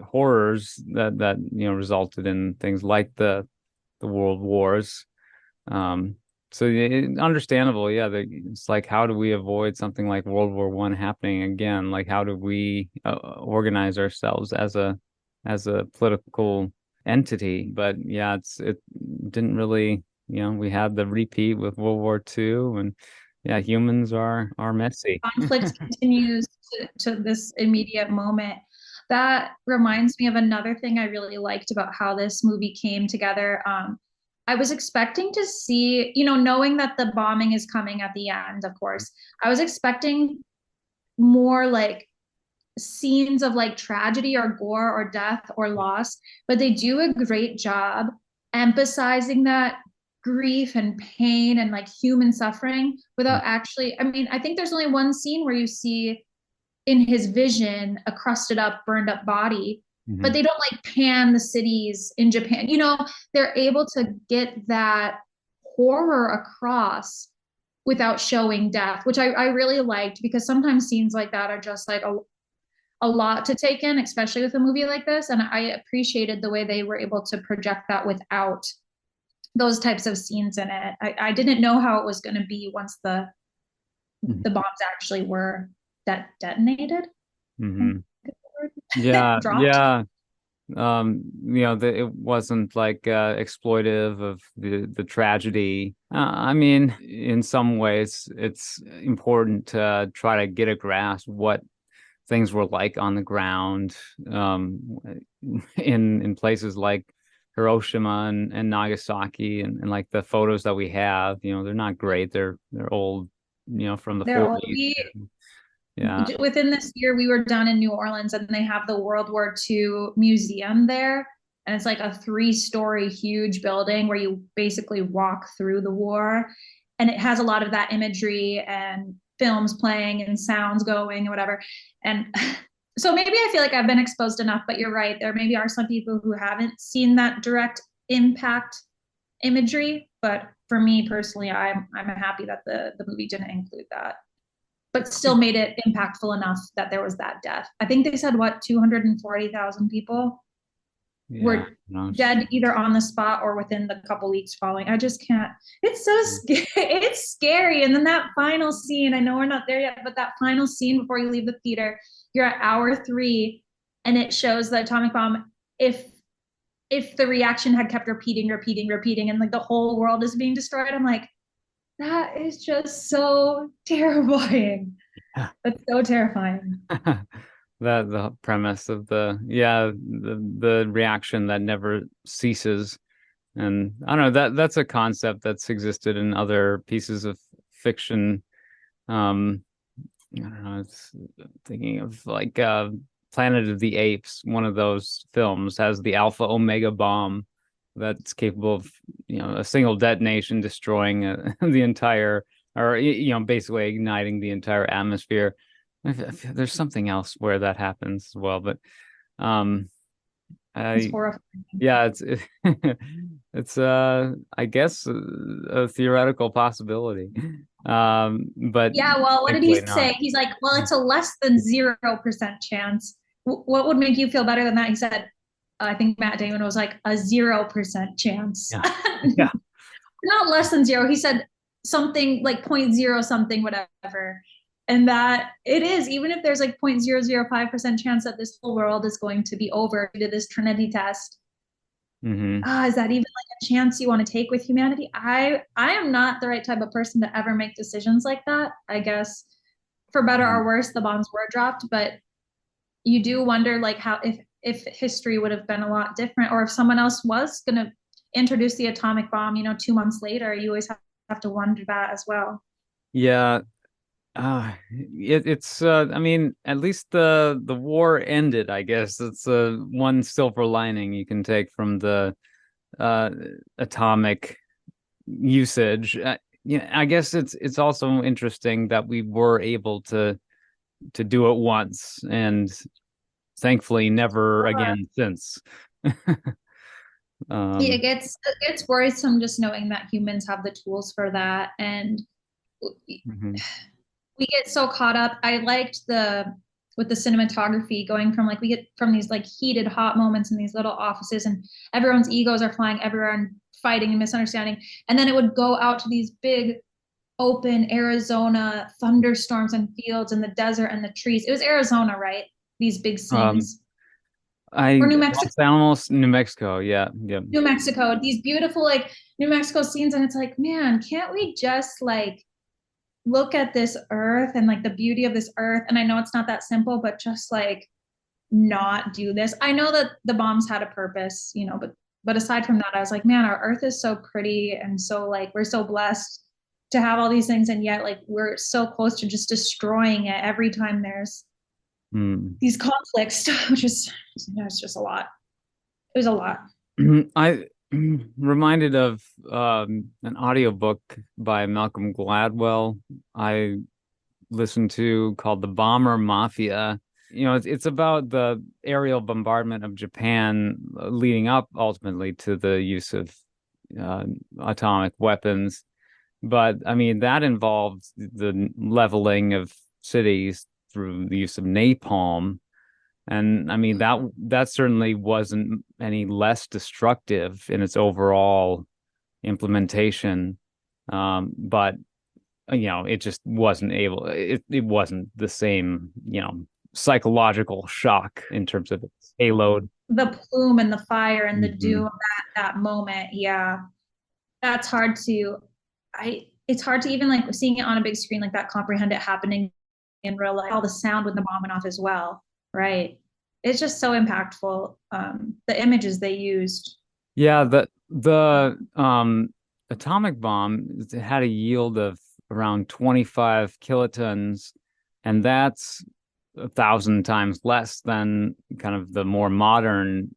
horrors that resulted in things like the world wars. So understandable, yeah. It's like, how do we avoid something like World War I happening again? Like, how do we organize ourselves as a political entity? But yeah, it didn't really, we had the repeat with World War II, and yeah, humans are messy. Conflict continues to this immediate moment. That reminds me of another thing I really liked about how this movie came together. I was expecting to see, knowing that the bombing is coming at the end, of course, I was expecting more like scenes of like tragedy or gore or death or loss, but they do a great job emphasizing that grief and pain and like human suffering without actually, I mean, I think there's only one scene where you see in his vision a crusted up, burned up body, but Mhm. they don't like pan the cities in Japan. They're able to get that horror across without showing death, which I really liked, because sometimes scenes like that are just like a lot to take in, especially with a movie like this. And I appreciated the way they were able to project that without those types of scenes in it. I didn't know how it was going to be once Mhm. the bombs actually were detonated. Mhm. Yeah, Dropped. yeah. It wasn't like exploitive of the tragedy. I mean, in some ways, it's important to try to get a grasp what things were like on the ground, in places like Hiroshima and Nagasaki, and like the photos that we have. They're not great. They're old, from the There 40s. we Yeah. Within this year, we were down in New Orleans, and they have the World War II museum there. And it's like a 3-story huge building where you basically walk through the war. And it has a lot of that imagery and films playing and sounds going and whatever. And so maybe I feel like I've been exposed enough, but you're right. There maybe are some people who haven't seen that direct impact imagery. But for me personally, I'm happy that the movie didn't include that, but still made it impactful enough that there was that death. I think they said, what, 240,000 people Yeah. were No, dead either on the spot or within the couple weeks following. I just can't. It's so scary. It's scary. And then that final scene, I know we're not there yet, but that final scene before you leave the theater, you're at hour 3, and it shows the atomic bomb. If the reaction had kept repeating, and like the whole world is being destroyed, I'm like, that is just so terrifying. That's so terrifying. the premise of the reaction that never ceases. And I don't know, that's a concept that's existed in other pieces of fiction. um I don't know, it's thinking of like Planet of the Apes. One of those films has the Alpha Omega bomb that's capable of, a single detonation destroying the entire, or basically igniting the entire atmosphere. There's something else where that happens as well, but um It's I horrifying. yeah, it's I guess a theoretical possibility. But Yeah, well, what did he thankfully not. say? He's like, well, it's a less than 0% chance. What would make you feel better than that? He said, I think Matt Damon was like a 0% chance. Yeah. Yeah. Not less than zero. He said something like point zero something, whatever. And that it is, even if there's like 0.005% chance that this whole world is going to be over due to this Trinity test, Hmm. is that even like a chance you want to take with humanity? I am not the right type of person to ever make decisions like that. I guess for better or worse, the bombs were dropped, but you do wonder like how if history would have been a lot different, or if someone else was going to introduce the atomic bomb, 2 months later. You always have to wonder that as well. Yeah. It's I mean, at least the war ended, I guess. It's one silver lining you can take from the uh atomic usage. Yeah, I guess it's also interesting that we were able to do it once and thankfully never again since. Yeah, Um, it gets worrisome just knowing that humans have the tools for that, and mhm. we get so caught up. I liked the with the cinematography going from like we get from these like heated hot moments in these little offices and everyone's egos are flying everywhere and fighting and misunderstanding, and then it would go out to these big open Arizona thunderstorms and fields and the desert and the trees. It was Arizona, right? These big Um, scenes. Or I New Mexico. Los Alamos, New Mexico. Yeah, yeah. New Mexico, these beautiful like New Mexico scenes, and it's like, man, can't we just like look at this earth and like the beauty of this earth? And I know it's not that simple, but just like not do this. I know that the bombs had a purpose, but aside from that, I was like, man, our earth is so pretty and so like we're so blessed to have all these things, and yet like we're so close to just destroying it every time there's Hmm. these conflicts, which is it's just a lot. It was a lot. I reminded of an audiobook by Malcolm Gladwell I listened to called The Bomber Mafia. It's about the aerial bombardment of Japan leading up ultimately to the use of uh, atomic weapons. But I mean, that involved the leveling of cities through the use of napalm. And I mean, that certainly wasn't any less destructive in its overall implementation. But it just wasn't able, it wasn't the same, psychological shock in terms of its payload. The plume and the fire and the doom Mhm. of that moment, yeah, that's hard to I it's hard to even like seeing it on a big screen like that, comprehend it happening in real life, all the sound when the bomb went off as well, right? It's just so impactful. The images they used. Yeah, the atomic bomb had a yield of around 25 kilotons, and that's 1,000 times less than kind of the more modern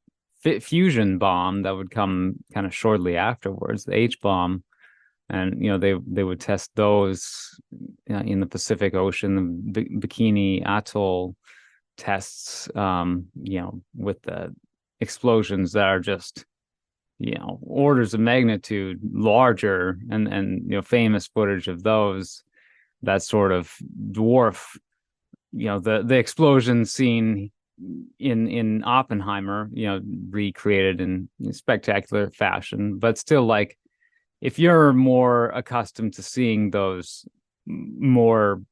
fusion bomb that would come kind of shortly afterwards, the H bomb. And they would test those in the Pacific Ocean, the Bikini Atoll tests, with the explosions that are just orders of magnitude larger, and famous footage of those that sort of dwarf the explosion scene in Oppenheimer, recreated in spectacular fashion. But still, like, if you're more accustomed to seeing those more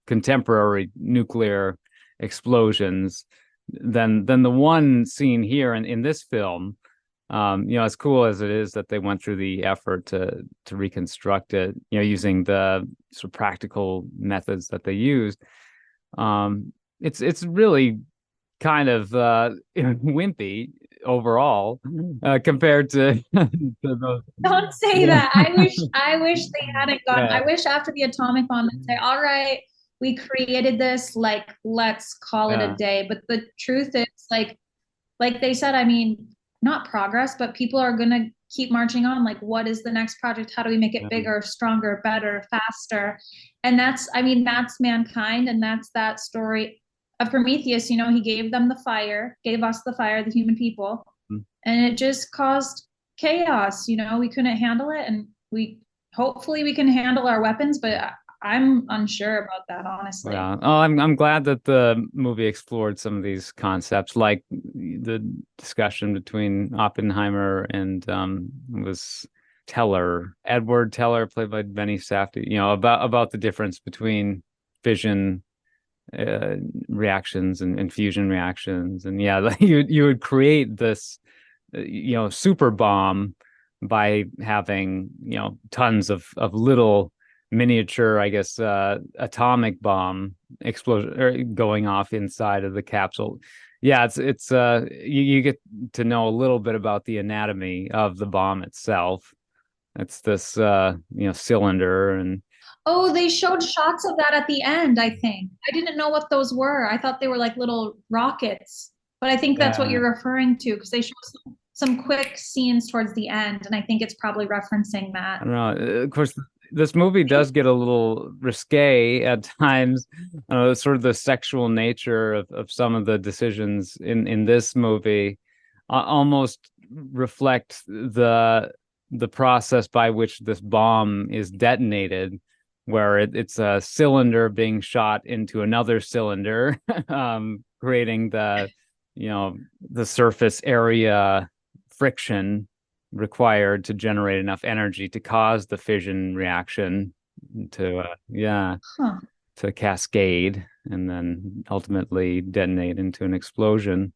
contemporary nuclear explosions, then the one scene here in this film, as cool as it is that they went through the effort to reconstruct it, using the sort of practical methods that they used. It's really kind of wimpy overall, compared to those. Don't say Yeah. that. I wish they hadn't gone. Yeah. I wish after the atomic bomb they'd say, all right, we created this, like let's call it a Yeah. day. But the truth is like they said, I mean, not progress, but people are gonna keep marching on. Like, what is the next project? How do we make it Yeah. bigger, stronger, better, faster? And that's, I mean, that's mankind, and that's that story of Prometheus, he gave them the fire, gave us the fire, the human people, Mm. and it just caused chaos. We couldn't handle it, and we hopefully we can handle our weapons, but I'm unsure about that, honestly. Yeah. Oh, I'm glad that the movie explored some of these concepts, like the discussion between Oppenheimer and was Teller, Edward Teller, played by Benny Safdie, about the difference between fission uh, reactions and fusion reactions, and yeah, like you would create this super bomb by having tons of little miniature, I guess, atomic bomb explosion or going off inside of the capsule. Yeah, it's you get to know a little bit about the anatomy of the bomb itself. It's this cylinder. And Oh, they showed shots of that at the end, I think. I didn't know what those were. I thought they were like little rockets, but I think that's what yeah, you're referring to because they showed some quick scenes towards the end, and I think it's probably referencing that. I don't know. Of course, this movie does get a little risque at times. Sort of the sexual nature of some of the decisions in this movie almost reflect the process by which this bomb is detonated, where it's a cylinder being shot into another cylinder, creating the surface area friction required to generate enough energy to cause the fission reaction to Huh. to cascade and then ultimately detonate into an explosion.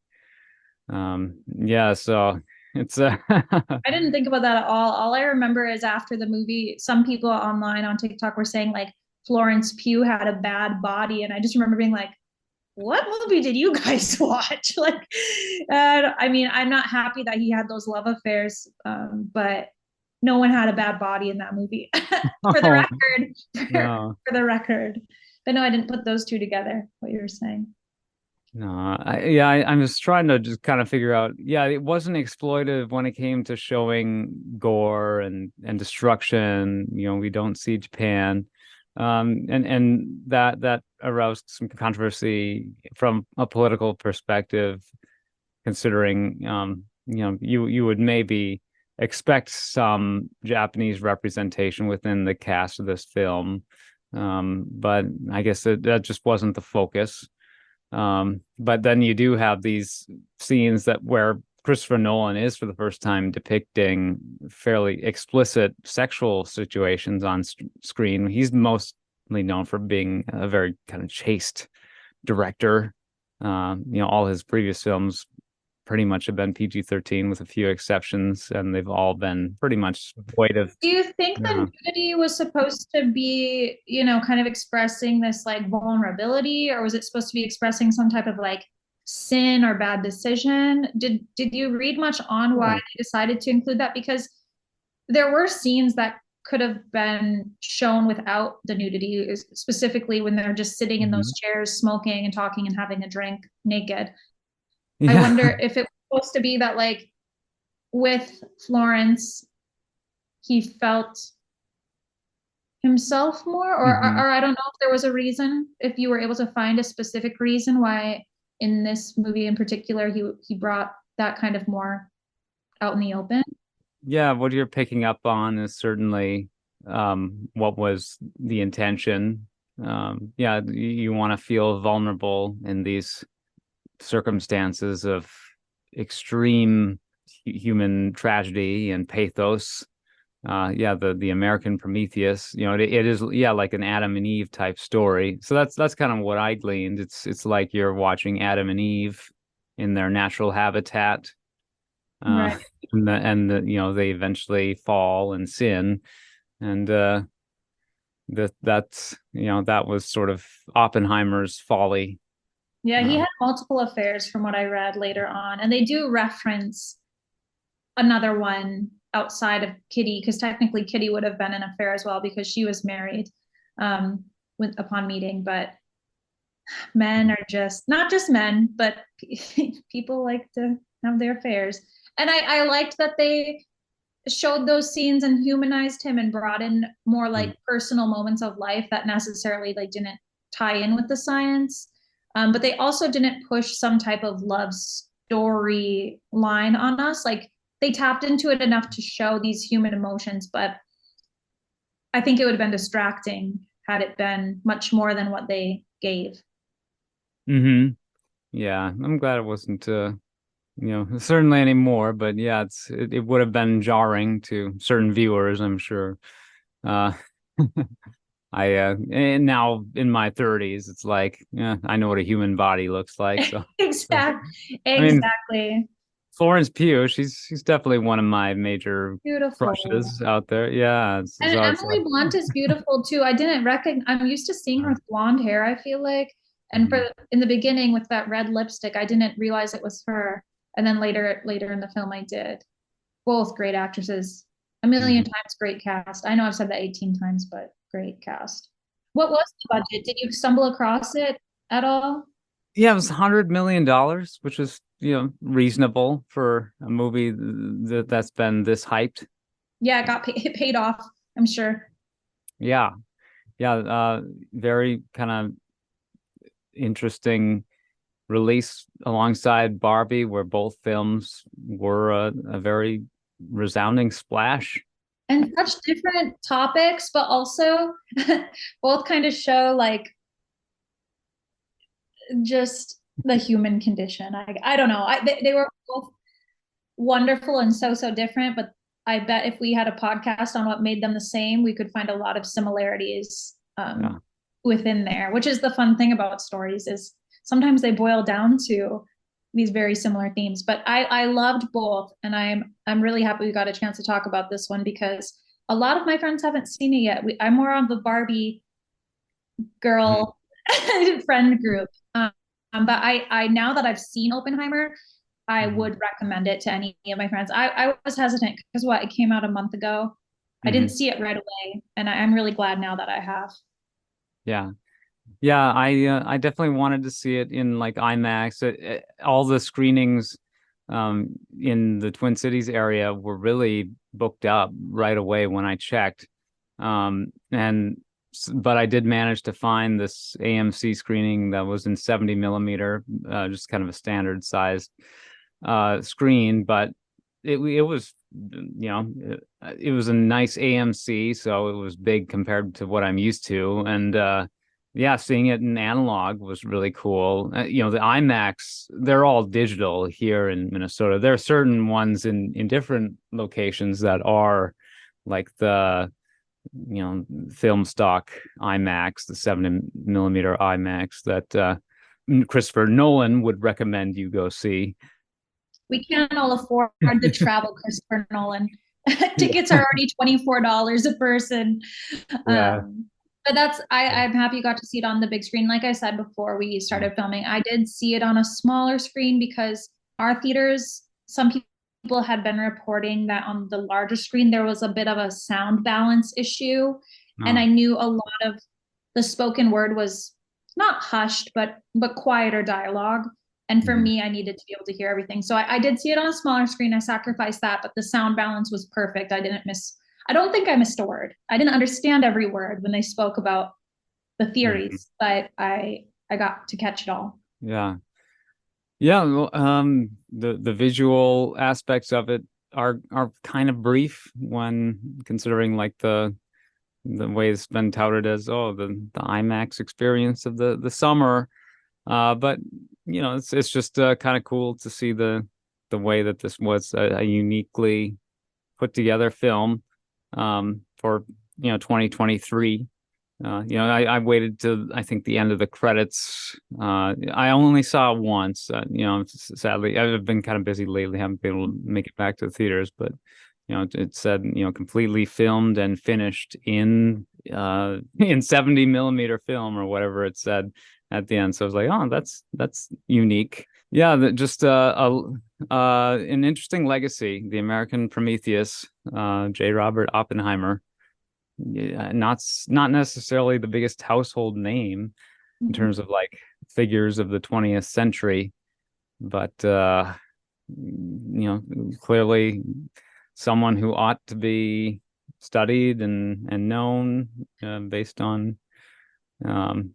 Yeah, so it's I didn't think about that at all. All I remember is after the movie, some people online on TikTok were saying like Florence Pugh had a bad body, and I just remember being like, what movie did you guys watch? Like, I mean, I'm not happy that he had those love affairs, but no one had a bad body in that movie. For the oh record, no. for the record. But no, I didn't put those two together. What you were saying. No, I'm just trying to just kind of figure out. Yeah, it wasn't exploitive when it came to showing gore and destruction. We don't see Japan, and that aroused some controversy from a political perspective, considering you would maybe expect some Japanese representation within the cast of this film, but I guess that just wasn't the focus. But then you do have these scenes that where Christopher Nolan is for the first time depicting fairly explicit sexual situations on screen. He's mostly known for being a very kind of chaste director. All his previous films pretty much have been PG-13 with a few exceptions, and they've all been pretty much void of. Do you think Yeah. the nudity was supposed to be, kind of expressing this like vulnerability, or was it supposed to be expressing some type of like sin or bad decision? Did you read much on why Oh. they decided to include that? Because there were scenes that could have been shown without the nudity, specifically when they're just sitting in those Mhm. chairs, smoking and talking and having a drink naked. I Yeah. wonder if it was supposed to be that like with Florence, he felt himself more, hmm or I don't know if there was a reason, if you were able to find a specific reason why in this movie in particular he brought that kind of more out in the open. Yeah, what you're picking up on is certainly what was the intention. Yeah, you want to feel vulnerable in these circumstances of extreme human tragedy and pathos. Yeah, the American Prometheus, it is, yeah, like an Adam and Eve type story. So that's kind of what I gleaned. It's like you're watching Adam and Eve in their natural habitat, uh, Right. and they eventually fall and sin, and that was sort of Oppenheimer's folly. Yeah, he Uh, had multiple affairs from what I read later on, and they do reference another one outside of Kitty, because technically Kitty would have been an affair as well because she was married upon meeting. But men are just not just men, but people like to have their affairs. And I liked that they showed those scenes and humanized him and brought in more like personal moments of life that necessarily like didn't tie in with the science. But they also didn't push some type of love story line on us. Like they tapped into it enough to show these human emotions, but I think it would have been distracting had it been much more than what they gave. Hmm. Yeah, I'm glad it wasn't certainly anymore, but yeah, it would have been jarring to certain viewers, I'm sure. Uh I and now in my 30s, it's like, yeah, I know what a human body looks like. So I mean, Exactly. Florence Pugh, she's definitely one of my major Beautiful. crushes out there. Yeah, And so it's Emily like, Blunt is beautiful too. I didn't recognize, I'm used to seeing her with blonde hair, I feel like. And mhm, for in the beginning with that red lipstick, I didn't realize it was her. And then later in the film I did. Both great actresses. A million mhm. times great cast. I know I've said that 18 times, but great cast. What was the budget? Did you stumble across it at all? Yeah, it was $100 million, which is, reasonable for a movie that's been this hyped. Yeah, it got it paid off, I'm sure. Yeah, yeah, very kind of interesting release alongside Barbie, where both films were a very resounding splash. And such different topics, but also both kind of show like just the human condition. I don't know. They were both wonderful and so different, but I bet if we had a podcast on what made them the same, we could find a lot of similarities Yeah. within there, which is the fun thing about stories is sometimes they boil down to these very similar themes. But I loved both, and I'm really happy we got a chance to talk about this one because a lot of my friends haven't seen it yet. I'm more on the Barbie Mhm. girl friend group. But I now that I've seen Oppenheimer, I Mhm. would recommend it to any of my friends. I was hesitant because what it came out a month ago. I didn't Mhm. see it right away, and I'm really glad now that I have. Yeah. Yeah, I definitely wanted to see it in like IMAX. All the screenings in the Twin Cities area were really booked up right away when I checked. And but I did manage to find this AMC screening that was in 70 millimeter, just kind of a standard size screen, but it was, it was a nice AMC, so it was big compared to what I'm used to. And yeah, seeing it in analog was really cool. The IMAX, they're all digital here in Minnesota. There are certain ones in different locations that are like the, film stock IMAX, the 70 millimeter IMAX that Christopher Nolan would recommend you go see. We can't all afford the travel, Christopher Nolan. Tickets are Yeah. already $24 a person. Yeah. But I'm happy you got to see it on the big screen. Like I said before we started filming, I did see it on a smaller screen because our theaters, some people had been reporting that on the larger screen there was a bit of a sound balance issue. And I No. knew a lot of the spoken word was not hushed, but quieter dialogue. And for Mhm. me, I needed to be able to hear everything. So I did see it on a smaller screen. I sacrificed that, but the sound balance was perfect. I don't think I missed a word. I didn't understand every word when they spoke about the Mhm. theories, but I got to catch it all. Yeah. Yeah, well, the visual aspects of it are kind of brief when considering like the way it's been touted as, oh, the IMAX experience of the summer. But it's just kind of cool to see the way that this was a uniquely put together film for 2023. I waited to I think the end of the credits. I only saw it once. Sadly, I've been kind of busy lately, haven't been able to make it back to the theaters. But it said completely filmed and finished in in 70 millimeter film or whatever it said at the end. So I was like, oh, that's unique. Yeah, just an interesting legacy. The American Prometheus, J. Robert Oppenheimer. Yeah, not necessarily the biggest household name in Mhm. terms of like figures of the 20th century, but clearly someone who ought to be studied and known based on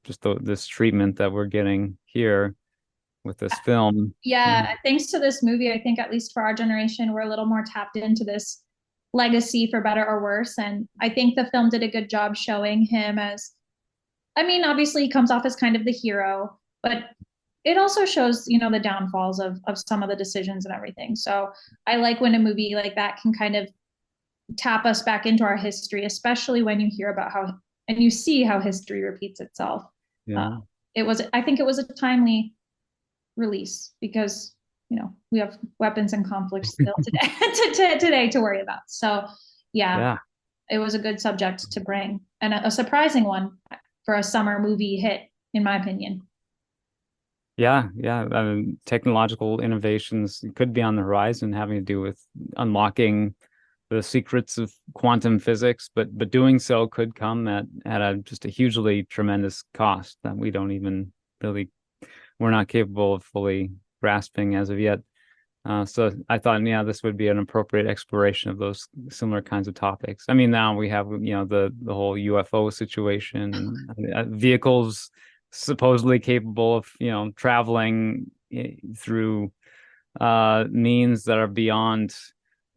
just this treatment that we're getting here with this film. Yeah, thanks to this movie, I think at least for our generation, we're a little more tapped into this legacy for better or worse. And I think the film did a good job showing him as, I mean, obviously he comes off as kind of the hero, but it also shows, the downfalls of some of the decisions and everything. So I like when a movie like that can kind of tap us back into our history, especially when you hear about how and you see how history repeats itself. Uh, Yeah. I think it was a timely release because we have weapons and conflicts still today today to worry about. So yeah, Yeah. it was a good subject to bring and a surprising one for a summer movie hit, in my opinion. Yeah, yeah. Technological innovations could be on the horizon, having to do with unlocking the secrets of quantum physics, but doing so could come at a just a hugely tremendous cost that we don't even really we're not capable of fully grasping as of yet. So I thought, yeah, this would be an appropriate exploration of those similar kinds of topics. I mean, now we have, the whole UFO situation and vehicles supposedly capable of, traveling through means that are beyond,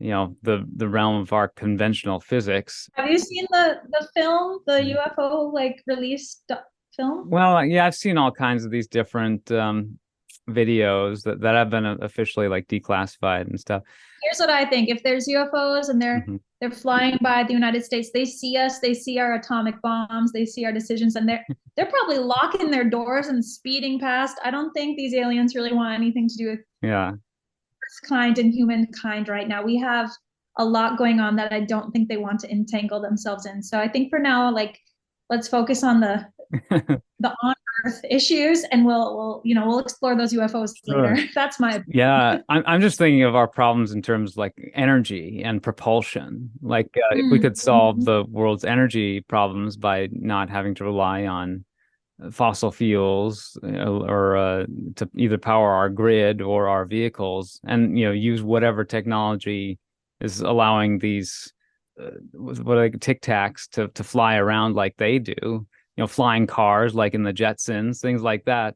the realm of our conventional physics. Have you seen the film, the UFO like released film? Well, yeah, I've seen all kinds of these different videos that have been officially like declassified and stuff. Here's what I think. If there's UFOs and Hmm. they're flying by the United States, they see us, they see our atomic bombs, they see our decisions, and they're probably locking their doors and speeding past. I don't think these aliens really want anything to do with Yeah. kind and humankind right now. We have a lot going on that I don't think they want to entangle themselves in. So I think for now, like, let's focus on the on Earth issues, and we'll explore those UFOs later. Sure. That's my Yeah, I'm just thinking of our problems in terms like energy and propulsion. Like if we could solve mm-hmm. the world's energy problems by not having to rely on fossil fuels, or to either power our grid or our vehicles, and use whatever technology is allowing these what like tic tacs to fly around like they do. Flying cars like in the Jetsons, things like that.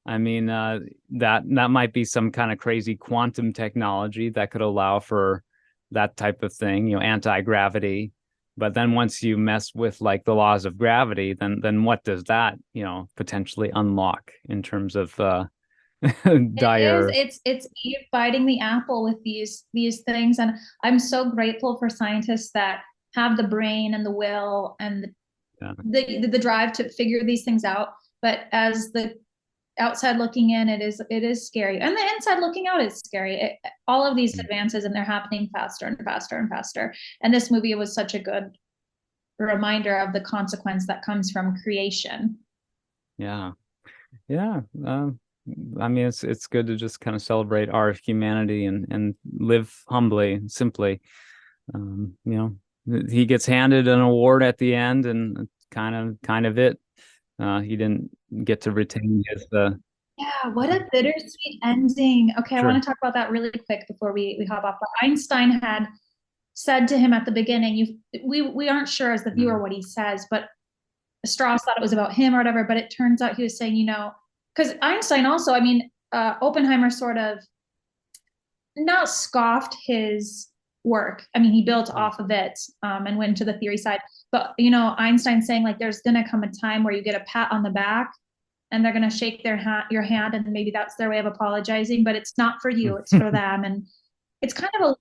I mean, that might be some kind of crazy quantum technology that could allow for that type of thing, anti-gravity. But then once you mess with like the laws of gravity, then what does that, potentially unlock in terms of It is. dire, It's Eve biting the apple with these things, and I'm so grateful for scientists that have the brain and the will and yeah. the drive to figure these things out. But as the outside looking in, it is scary, and the inside looking out is scary. All of these advances, and they're happening faster and faster and faster. And this movie was such a good reminder of the consequence that comes from creation. Yeah. Yeah. I mean, it's good to just kind of celebrate our humanity and live humbly and simply. He gets handed an award at the end, and kind of it. He didn't get to retain his. Yeah, what a bittersweet ending. Okay, I Sure. want to talk about that really quick before we hop off. But Einstein had said to him at the beginning, we aren't sure as the viewer Mhm. what he says, but Strauss thought it was about him or whatever. But it turns out he was saying, because Einstein also, I mean, Oppenheimer sort of not scoffed his work. I mean, he built off of it and went to the theory side. But Einstein saying like, there's gonna come a time where you get a pat on the back and they're going to shake your hand, and maybe that's their way of apologizing, but it's not for you, it's for them. And it's kind of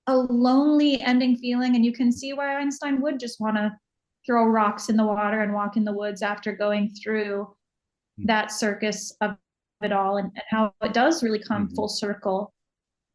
a lonely ending feeling, and you can see why Einstein would just want to throw rocks in the water and walk in the woods after going through that circus of it all, and how it does really come Mhm. full circle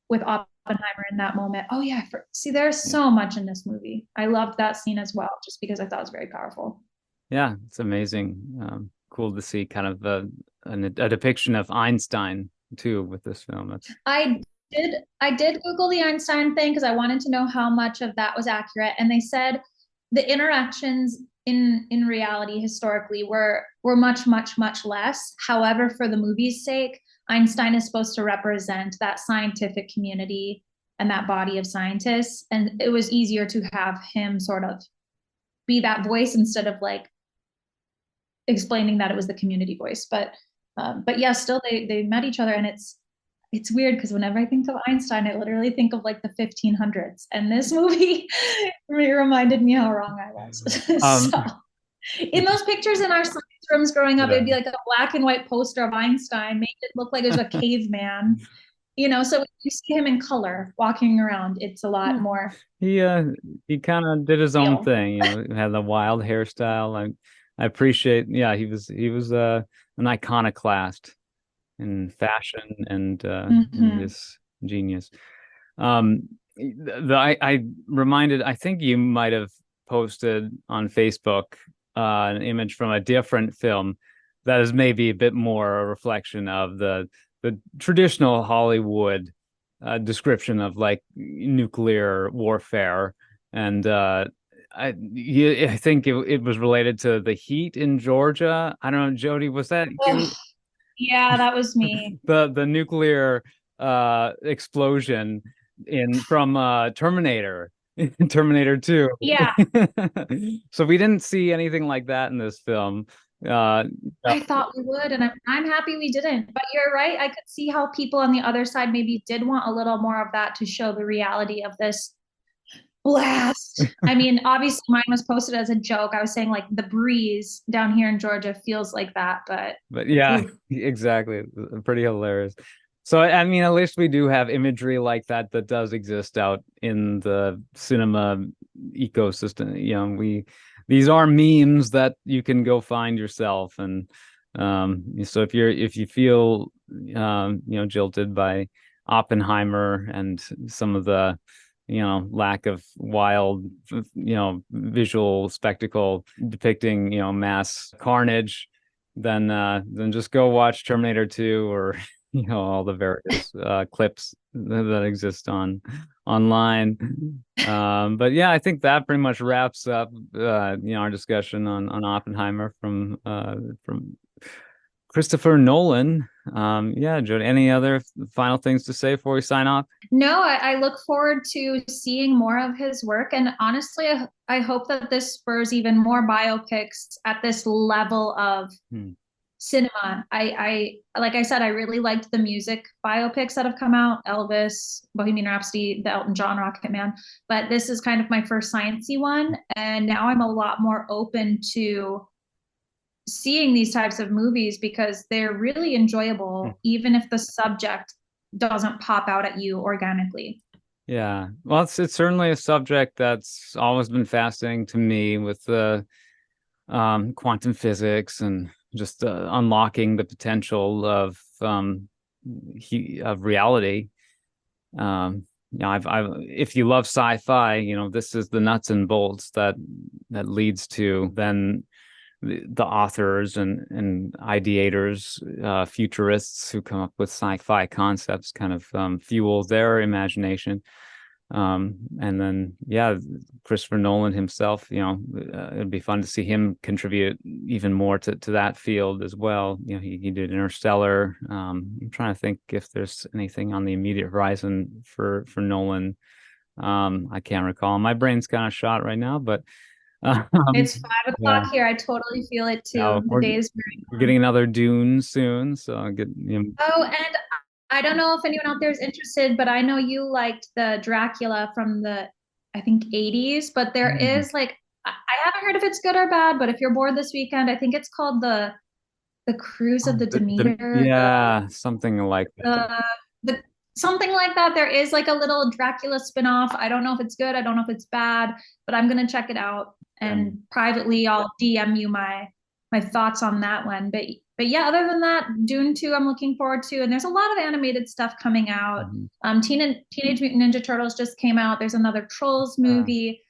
with Oppenheimer in that moment. Oh yeah, see, there's Yeah. so much in this movie. I loved that scene as well, just because I thought it was very powerful. Yeah, it's amazing. Cool to see kind of a depiction of Einstein too with this film. That's I did Google the Einstein thing because I wanted to know how much of that was accurate, and they said the interactions in reality historically were much much much less. However, for the movie's sake, Einstein is supposed to represent that scientific community and that body of scientists, and it was easier to have him sort of be that voice instead of like explaining that it was the community voice. But But yeah, still they met each other, and it's weird because whenever I think of Einstein, I literally think of like the 1500s, and this movie reminded me how wrong I was. Um, So in those pictures in our science rooms growing up, yeah. it'd be like a black and white poster of Einstein, made it look like it was a caveman, So you see him in color walking around, it's a lot more He uh he kind of did his own real. thing, had the wild hairstyle. I appreciate, yeah, he was an iconoclast in fashion and in Mm-hmm. this genius. I reminded, I think you might have posted on Facebook an image from a different film that is maybe a bit more a reflection of the traditional Hollywood description of like nuclear warfare. And I think it was related to the heat in Georgia. I don't know, Jody, was that Ugh, you? yeah, that was me. The nuclear explosion in from Terminator Terminator 2. Yeah, So we didn't see anything like that in this film. Uh I thought we would, and I'm happy we didn't. But you're right. I could see how people on the other side maybe did want a little more of that to show the reality of this blast. I mean, obviously mine was posted as a joke. I was saying like the breeze down here in Georgia feels like that, but But yeah, ooh. exactly. Pretty hilarious. So I mean, at least we do have imagery like that that does exist out in the cinema ecosystem. We these are memes that you can go find yourself. And so if you feel jilted by Oppenheimer and some of the lack of wild visual spectacle depicting mass carnage, then just go watch Terminator 2 or all the various clips that exist online. But yeah, I think that pretty much wraps up our discussion on Oppenheimer from Christopher Nolan. Yeah, Jody, any other final things to say before we sign off? No, I look forward to seeing more of his work. And honestly, I hope that this spurs even more biopics at this level of Hmm. cinema. Like I said, I really liked the music biopics that have come out, Elvis, Bohemian Rhapsody, the Elton John Rocket Man. But this is kind of my first sciencey one. And now I'm a lot more open to seeing these types of movies because they're really Hmm. enjoyable, even if the subject doesn't pop out at you organically. Yeah, well, it's certainly a subject that's always been fascinating to me with the quantum physics and just unlocking the potential of reality. If you love sci-fi, this is the nuts and bolts that leads to then the authors and ideators, futurists who come up with sci-fi concepts, kind of fuel their imagination. And then, yeah, Christopher Nolan himself, it'd be fun to see him contribute even more to that field as well. He did Interstellar. I'm trying to think if there's anything on the immediate horizon for Nolan. I can't recall. My brain's kind of shot right now, but um, It's 5 o'clock yeah, here. I totally feel it now too. The day is very we're long. getting another Dune soon, so I'll get Oh, and I don't know if anyone out there is interested, but I know you liked the Dracula from the, I think, 80s, but there Mm. is like, I haven't heard if it's good or bad, but if you're bored this weekend, I think it's called the Cruise of Oh, the Demeter, yeah, something like that. the the something like that. There is like a little Dracula spinoff. I don't know if it's good. I don't know if it's bad, but I'm gonna check it out. Yeah. And privately, I'll DM you my thoughts on that one. But yeah, other than that, Dune 2, I'm looking forward to. And there's a lot of animated stuff coming out. Mhm. Teenage Mutant Ninja Turtles just came out. There's another Trolls Uh, movie.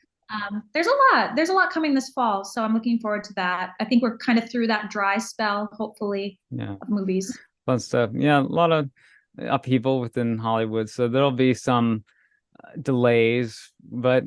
There's a lot. There's a lot coming this fall, so I'm looking forward to that. I think we're kind of through that dry spell, hopefully, yeah, of movies. fun stuff. Yeah, a lot of upheaval within Hollywood, so there'll be some delays, but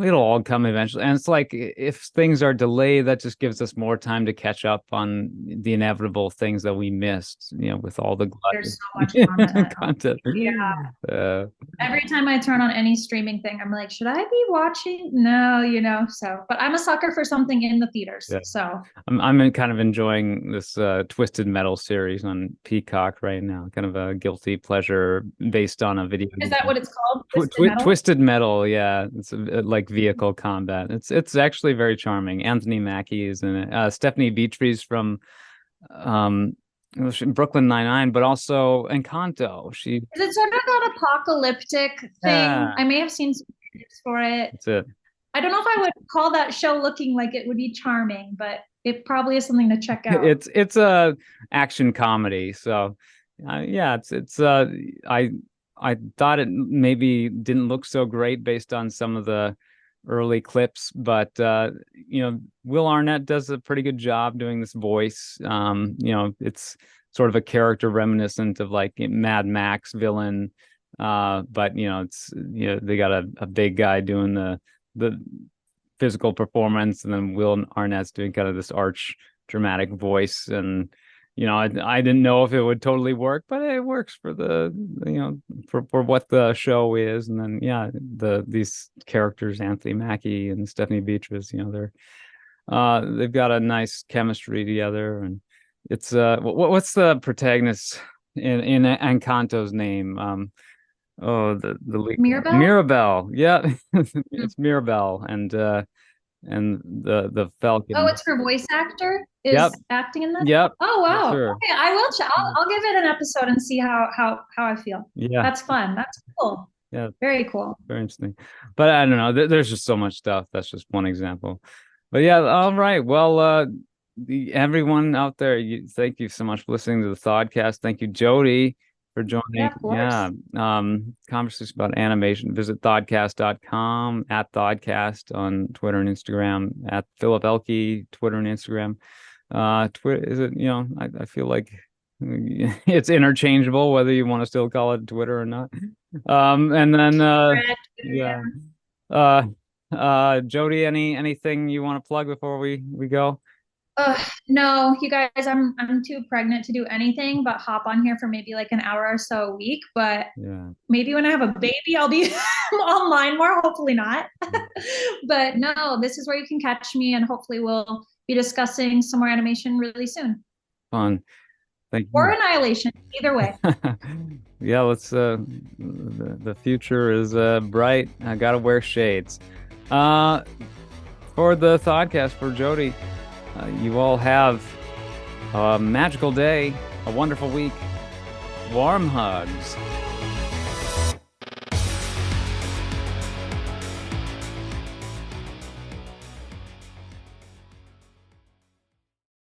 it'll all come eventually. And it's like if things are delayed, that just gives us more time to catch up on the inevitable things that we missed, with all the There's so much content. content. Yeah. Uh, Every time I turn on any streaming thing, I'm like, should I be watching? No, so, but I'm a sucker for something in the theaters. yeah. So, I'm kind of enjoying this Twisted Metal series on Peacock right now. Kind of a guilty pleasure based on a video is that game. what it's called? Twisted Metal? Twisted Metal, yeah, it's like vehicle combat. It's actually very charming. Anthony Mackie is in it. Stephanie Beatriz from um Brooklyn Nine-Nine, but also Encanto. Is it sort of that apocalyptic thing? Yeah, I may have seen some clips for it. that's it. I don't know if I would call that show looking like it would be charming, but it probably is something to check out. It's a action comedy, so yeah, it's I I thought it maybe didn't look so great based on some of the early clips, but Will Arnett does a pretty good job doing this voice. It's sort of a character reminiscent of like Mad Max villain, but it's they got a big guy doing the physical performance, and then Will Arnett's doing kind of this arch dramatic voice. And I didn't know if it would totally work, but it works for for what the show is. And then yeah, these characters, Anthony Mackie and Stephanie Beatriz, they've got a nice chemistry together. And it's what's the protagonist in Encanto's name? Oh, the lead Mirabelle? Mirabelle. Yeah, Mhm. it's Mirabelle, and the Oh, Falcon. it's her voice actor Yep, is acting in this? yep, Oh, that's wow. her. Okay, I will I'll give it an episode and see how I feel. Yeah, That's fun. That's cool. yeah, Very cool. very interesting. But I don't know. There's just so much stuff. That's just one example. But yeah, all right. Well, everyone out there, thank you so much for listening to the Thodcast. Thank you, Jody, for Yeah, joining. of Yeah. course. Conversation about animation. Visit thodcast.com, at Thodcast on Twitter and Instagram, at Philip Elke, Twitter and Instagram. Twitter is it, I feel like it's interchangeable whether you want to still call it Twitter or not. And then Red, yeah. Uh Jody, anything you want to plug before we go? No, you guys, I'm too pregnant to do anything but hop on here for maybe like an hour or so a week. But Yeah. maybe when I have a baby, I'll be online more. Hopefully not. But no, this is where you can catch me, and hopefully we'll be discussing some more animation really soon. Fun. Thank Or you. Annihilation, either way. Yeah, let's the future is bright. I gotta wear shades. Uh for the Thodcast, for Jody, you all have a magical day, a wonderful week. Warm hugs.